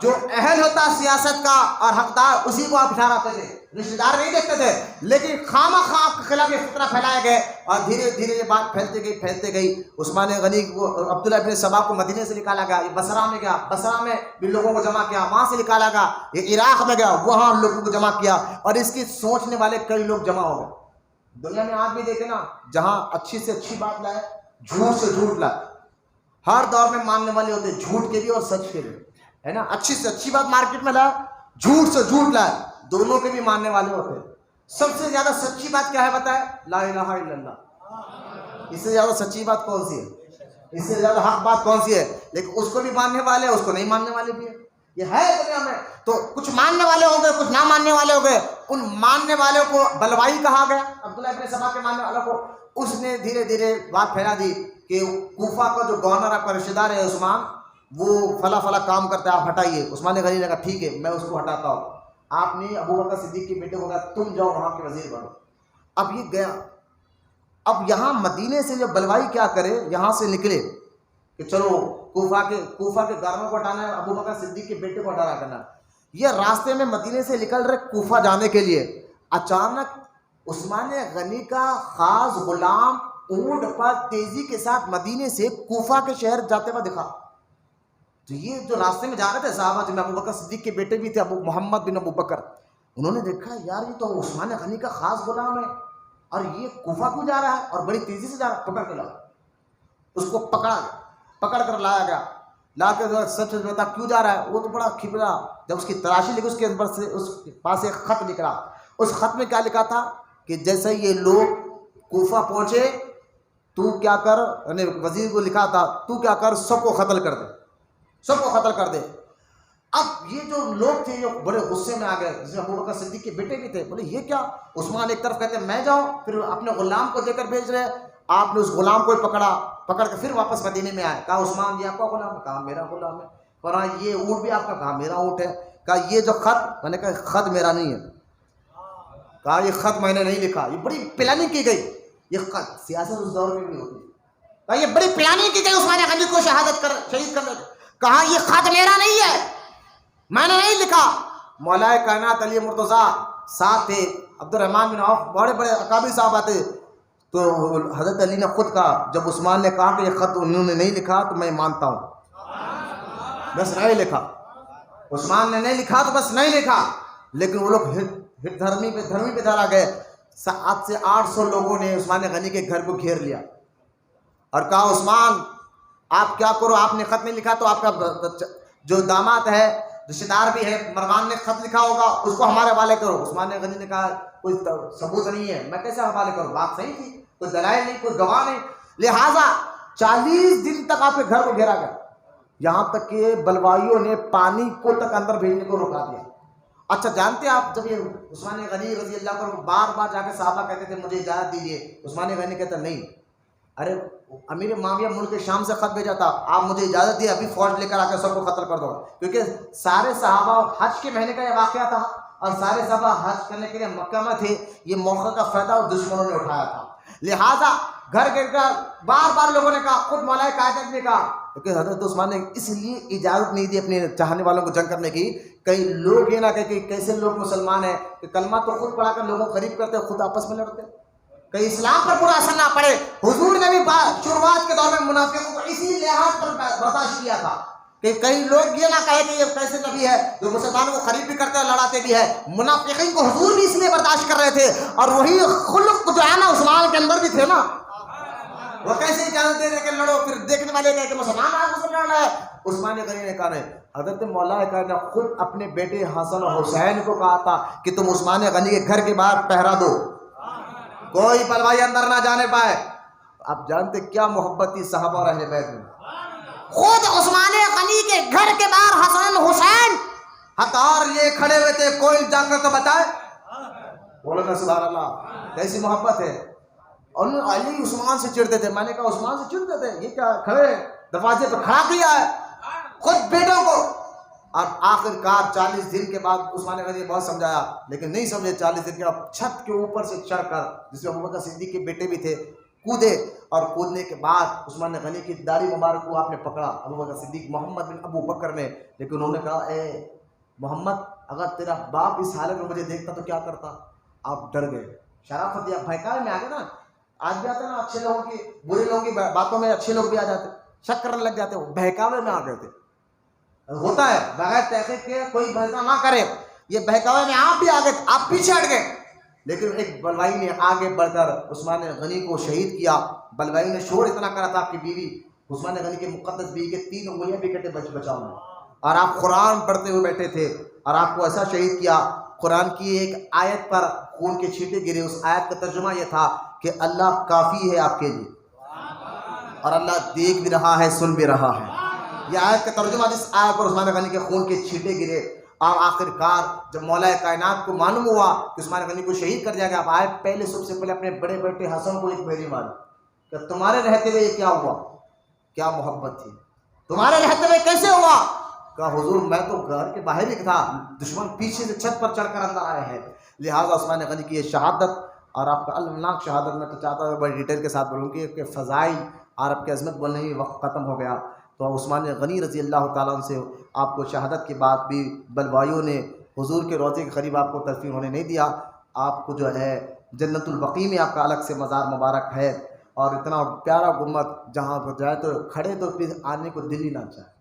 جو اہل ہوتا سیاست کا اور حقدار اسی کو آپ ٹھہراتے تھے, رشتہ دار نہیں دیکھتے تھے. لیکن خامہ خواہ کے خلاف یہ فتنہ پھیلائے گئے اور دھیرے دھیرے یہ بات پھیلتے گئی. عثمان غنی کو, عبداللہ ابن سبا کو مدینے سے نکالا گیا, یہ بصرہ میں گیا, بصرہ میں بھی لوگوں کو جمع کیا, وہاں سے نکالا گیا, یہ عراق میں گیا, وہاں لوگوں کو جمع کیا, اور اس کی سوچنے والے کئی لوگ جمع ہو گئے. دنیا میں آج بھی دیکھیں نا, جہاں اچھی سے اچھی بات لائے, جھوٹ سے جھوٹ لائے. ہر دور میں ماننے والے ہوتے, جھوٹ کے بھی اور سچ کے بھی, ہے نا. اچھی سے اچھی بات مارکیٹ میں لائے, جھوٹ سے جھوٹ لائے, دونوں کے بھی ماننے والے ہوتے. سب سے زیادہ سچی بات کیا ہے بتائے, لا الہ الا اللہ. اس سے زیادہ سچی بات کون سی ہے؟ اس سے زیادہ حق بات کون سی ہے؟ لیکن اس کو بھی ماننے والے اس کو نہیں ماننے والے بھی ہیں. یہ ہے دنیا میں. تو کچھ ماننے والے ہوں گے, کچھ نہ ماننے والے ہوں گے. ان ماننے والوں کو بلوائی کہا گیا. عبداللہ ابن سبا کے ماننے والوں کو اس نے دھیرے دھیرے بات پھیلا دی کہ کوفہ کا جو گورنر آپ کا رشتہ دار ہے عثمان, وہ فلاں فلاں کام کرتا ہے, آپ ہٹائیے. عثمان غنی نے کہا ٹھیک ہے میں اس کو ہٹاتا ہوں. آپ نے ابو بکر صدیق کے بیٹے کو کہا تم جاؤ وہاں کے وزیر بنو. اب یہ گیا. اب یہاں مدینے سے جو بلوائی کیا کرے, یہاں سے نکلے کہ چلو کوفہ کے گورنر کو ہٹانا ہے, ابو بکر صدیق کے بیٹے کو ہٹانا کرنا. یہ راستے میں مدینے سے نکل رہے کوفہ جانے کے لیے, اچانک عثمان غنی کا خاص غلام اونٹ پر تیزی کے ساتھ مدینے سے کوفہ کے شہر جاتے ہوئے دکھا. تو یہ جو راستے میں جا رہے تھے صحابہ, جن میں ابو بکر صدیق کے بیٹے بھی تھے ابو محمد بن ابو بکر, انہوں نے دیکھا یار یہ تو عثمان غنی کا خاص غلام ہے اور یہ کوفہ کیوں جا رہا ہے اور بڑی تیزی سے جا رہا ہے. پکڑ کے لاؤ. اس کو پکڑ کر لایا گیا. لا کے سچ بتا کیوں جا رہا ہے. وہ تو بڑا کھپڑا. جب اس کی تلاشی لگی, اس کے اندر سے اس کے پاس ایک خط نکلا. اس خط میں کیا لکھا تھا کہ جیسے یہ لوگ کوفہ پہنچے تو کیا کر, یعنی وزیر کو لکھا تھا تو کیا کر سب کو قتل کر دے, سب کو قتل کر دے. اب یہ جو لوگ تھے جو بڑے غصے میں آ گئے, جس میں ابو بکر صدیق کے بیٹے بھی تھے, بولے یہ کیا. عثمان ایک طرف کہتے ہیں میں جاؤں, پھر اپنے غلام کو دے کر بھیج رہے. آپ نے اس غلام کو پکڑ کے پھر واپس مدینے میں آئے. کہا عثمان یہ آپ کا غلام ہے؟ کہا میرا غلام ہے. کہا یہ اونٹ بھی آپ کا؟ کہا میرا اونٹ ہے. کہا یہ جو خط, میں نے کہا خط میرا نہیں ہے. کہا یہ خط میں نے نہیں لکھا. یہ بڑی پلاننگ کی گئی. یہ خط سیاست اس دور میں بھی ہوتی ہے. کہا یہ بڑی پلاننگ کی گئی عثمان غنی کو شہید کرنے. کہا یہ خط میرا نہیں ہے, میں نے نہیں لکھا. مولا کائنات علی مرتضیٰ ساتھ تھے, عبد الرحمن بن عوف, بڑے بڑے اکابر صاحب آتے. تو حضرت علی نے خود کہا, جب عثمان نے کہا کہ یہ خط انہوں نے نہیں لکھا تو میں مانتا ہوں, بس نہیں لکھا. عثمان نے نہیں لکھا تو بس نہیں لکھا. لیکن وہ لوگ دھرمی پہ دھرا گئے. 7 سے 800 لوگوں نے عثمان غنی کے گھر کو گھیر لیا اور کہا عثمان آپ کیا کرو, آپ نے خط نہیں لکھا تو آپ کا جو داماد ہے, رشتہ دار بھی ہے, مروان نے خط لکھا ہوگا, اس کو ہمارے حوالے کرو. عثمان غنی نے کہا کوئی ثبوت نہیں ہے, میں کیسے حوالے کروں, بات صحیح تھی, کوئی دلائل نہیں, کوئی گواہ نہیں. لہٰذا 40 دن تک آپ کے گھر کو گھیرا گیا, یہاں تک کہ بلوائیوں نے پانی کو تک اندر بھیجنے کو روکا دیا. اچھا جانتے ہیں آپ, جب یہ عثمان غنی رضی اللہ عنہ بار بار جا کے صحابہ کہتے تھے مجھے اجازت دیجیے, عثمان غنی کہتا نہیں, ارے امیر معاویہ ملک شام سے خط بھیجا تھا, آپ مجھے اجازت دی, ابھی فوج لے کر آ کے سب کو قتل کر دو. کیونکہ سارے صحابہ حج کے مہینے کا یہ واقعہ تھا اور سارے صحابہ حج کرنے کے لیے مکہ میں تھے. یہ موقع کا فائدہ دشمنوں نے اٹھایا تھا. لہٰذا گھر گھر کر بار بار لوگوں نے کہا, خود مولا قائد نے کہا, کیونکہ حضرت عثمان نے اس لیے اجازت نہیں دی اپنے چاہنے والوں کو جنگ کرنے کی. کئی لوگ یہ نہ کہ کیسے لوگ مسلمان ہیں کہ کلمہ تو خود پڑھا کر لوگوں کو قریب کرتے, خود آپس میں لڑتے, کہیں اسلام پر برا اثر نہ پڑے. حضور نے بھی شروعات کے دور میں منافقوں کو اسی لحاظ پر برداشت کیا تھا کہ کئی لوگ یہ نہ کہے کہ یہ کیسے نبی ہے جو مسلمانوں کو قریب بھی کرتے ہیں لڑاتے بھی ہے. منافقین کو حضور بھی اس لیے برداشت کر رہے تھے, اور وہی خلق جو ہے نا عثمان کے اندر بھی تھے نا. وہ کیسے اجازت دے رہے کہ لڑو, پھر دیکھنے والے کہے کہ مسلمان آج مسلمان ہے. عثمان غنی نے کہا نہیں, حضرت مولا نے خود اپنے بیٹے حسن و حسین کو کہا تھا کہ تم عثمان غنی کے گھر کے باہر پہرا دو, کوئی بلوائی اندر نہ جانے پائے. آپ جانتے کیا محبت تھی صحابہ اور اہل بیت میں. خود عثمان غنی کے گھر کے باہر حسن حسین ہتھیار لیے کھڑے ہوئے تھے, کوئی جا کر تو بتائے. بولو نا سبحان اللہ, کیسی محبت ہے. اور علی عثمان سے چڑھتے تھے. میں نے کہا عثمان سے چڑھتے تھے, یہ کیا کھڑے دروازے پہ کھڑا کیا ہے خود بیٹوں کو. اور آخر کار 40 دن کے بعد عثمان غنی نے بہت سمجھایا لیکن نہیں سمجھے. 40 دن کے بعد چھت کے اوپر سے چڑھ کر, جس میں ابو بکر صدیق کے بیٹے بھی تھے, کودے, اور کودنے کے بعد عثمان غنی کی داڑھی مبارک کو آپ نے پکڑا, ابو بکر صدیق محمد بن ابو بکر نے. لیکن انہوں نے کہا اے محمد, اگر تیرا باپ اس حالت میں مجھے دیکھتا تو کیا کرتا. آپ ڈر گئے, شرافت دیا, بھائکار میں آ گئے نا. آج بھی آتے نا اچھے لوگوں کی, برے لوگوں کی باتوں میں اچھے لوگ بھی آ جاتے, شک کرنے لگ جاتے. وہ بہکاوے میں آ گئے تھے. ہوتا ہے بغیر تحقیق کے کوئی فیصلہ نہ کرے. یہ بہکاوے میں آپ بھی آ گئے, آپ پیچھے ہٹ گئے. لیکن ایک بلوائی نے آگے بڑھ کر عثمان غنی کو شہید کیا. بلوائی نے شور اتنا کرا تھا, آپ کی بیوی عثمان غنی کے مقدس بیوی کے 3 انگلیاں بھی کٹے بچاؤ میں, اور آپ قرآن پڑھتے ہوئے بیٹھے تھے, اور آپ کو ایسا شہید کیا. قرآن کی ایک آیت پر خون کے چھینٹے گرے. اس آیت کا ترجمہ یہ تھا کہ اللہ کافی ہے آپ کے لیے. اور اللہ دیکھ بھی رہا ہے، سن بھی رہا ہے۔ یہ آیت کا ترجمہ جس آیت پر عثمان غنی کے خون کے چھینٹے گرے اور آخر کار جب مولا کائنات کو معلوم ہوا کہ عثمان غنی کو شہید کر دیا گیا، اب آیت پہلے سب سے پہلے اپنے بڑے بیٹے حسن کو ایک پہلی ماری کہ تمہارے رہتے ہوئے یہ کیا ہوا، کیا محبت تھی، تمہارے رہتے ہوئے کیسے ہوا؟ کہا حضور میں تو گھر کے باہر ہی تھا، دشمن پیچھے سے چھت پر چڑھ کر اندر آئے ہیں۔ لہٰذا عثمان غنی کی یہ شہادت اور آپ کا المناک شہادت میں تو چاہتا ہوں بڑی ڈیٹیل کے ساتھ بولوں کہ فضائل اور آپ کی عظمت بولنے ہی وقت ختم ہو گیا۔ تو عثمان غنی رضی اللہ تعالیٰ عنہ سے آپ کو شہادت کے بعد بھی بلوائیوں نے حضور کے روضے کے قریب آپ کو تدفین ہونے نہیں دیا۔ آپ کو جو ہے جنت البقیع میں آپ کا الگ سے مزار مبارک ہے، اور اتنا پیارا گنبد جہاں پر جائے تو کھڑے تو پھر آنے کو دل ہی نہ چاہے۔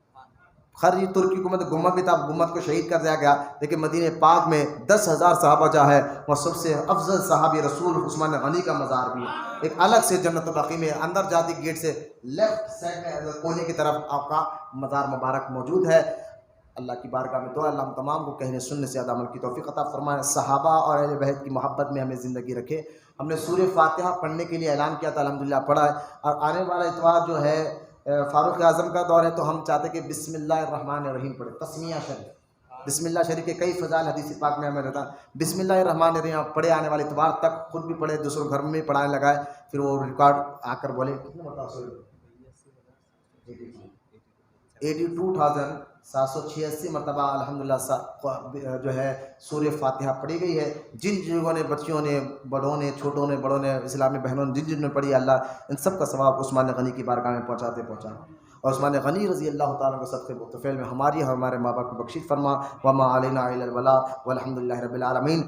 خیر یہ ترکی حکومت گنبد بھی تھا، گنبد کو شہید کر دیا گیا، لیکن مدینہ پاک میں 10,000 صحابہ جہاں ہے وہ سب سے افضل صحابی رسول عثمان غنی کا مزار بھی ہے، ایک الگ سے جنت البقیع میں اندر جاتی گیٹ سے لیفٹ سائڈ میں کونے کی طرف آپ کا مزار مبارک موجود ہے۔ اللہ کی بارگاہ میں دعا اللہ ہم تمام کو کہنے سننے سے عمل کی توفیق عطا فرمائے، صحابہ اور اہل بیت کی محبت میں ہمیں زندگی رکھے۔ ہم نے سورہ فاتحہ پڑھنے کے لیے اعلان کیا تھا، الحمدللہ پڑھا ہے، اور آنے والا اتوار جو ہے فاروق اعظم کا دور ہے، تو ہم چاہتے کہ بسم اللہ الرحمن الرحیم پڑھیں، تسمیہ شریف، بسم اللہ شریف کے کئی فضائل حدیث پاک میں ہمیں رہتا ہے۔ بسم اللہ الرحمن الرحیم آپ پڑھے، آنے والے اتوار تک خود بھی پڑھے، دوسروں گھر میں بھی پڑھانے لگائے، پھر وہ ریکارڈ آ کر بولے 82,786 مرتبہ الحمدللہ جو ہے سورہ فاتحہ پڑھی گئی ہے۔ جن لوگوں نے، بچیوں نے، بڑوں نے، چھوٹوں نے، بڑوں نے، اسلامی بہنوں نے، جن نے پڑھی، اللہ ان سب کا ثواب عثمان غنی کی بارگاہ میں پہنچا، اور عثمان غنی رضی اللہ تعالیٰ کے صدقے بطفیل میں ہماری اور ہمارے ماں باپ کو بخشش فرما۔ وما علینا الا البلاغ والحمدللہ رب العالمین۔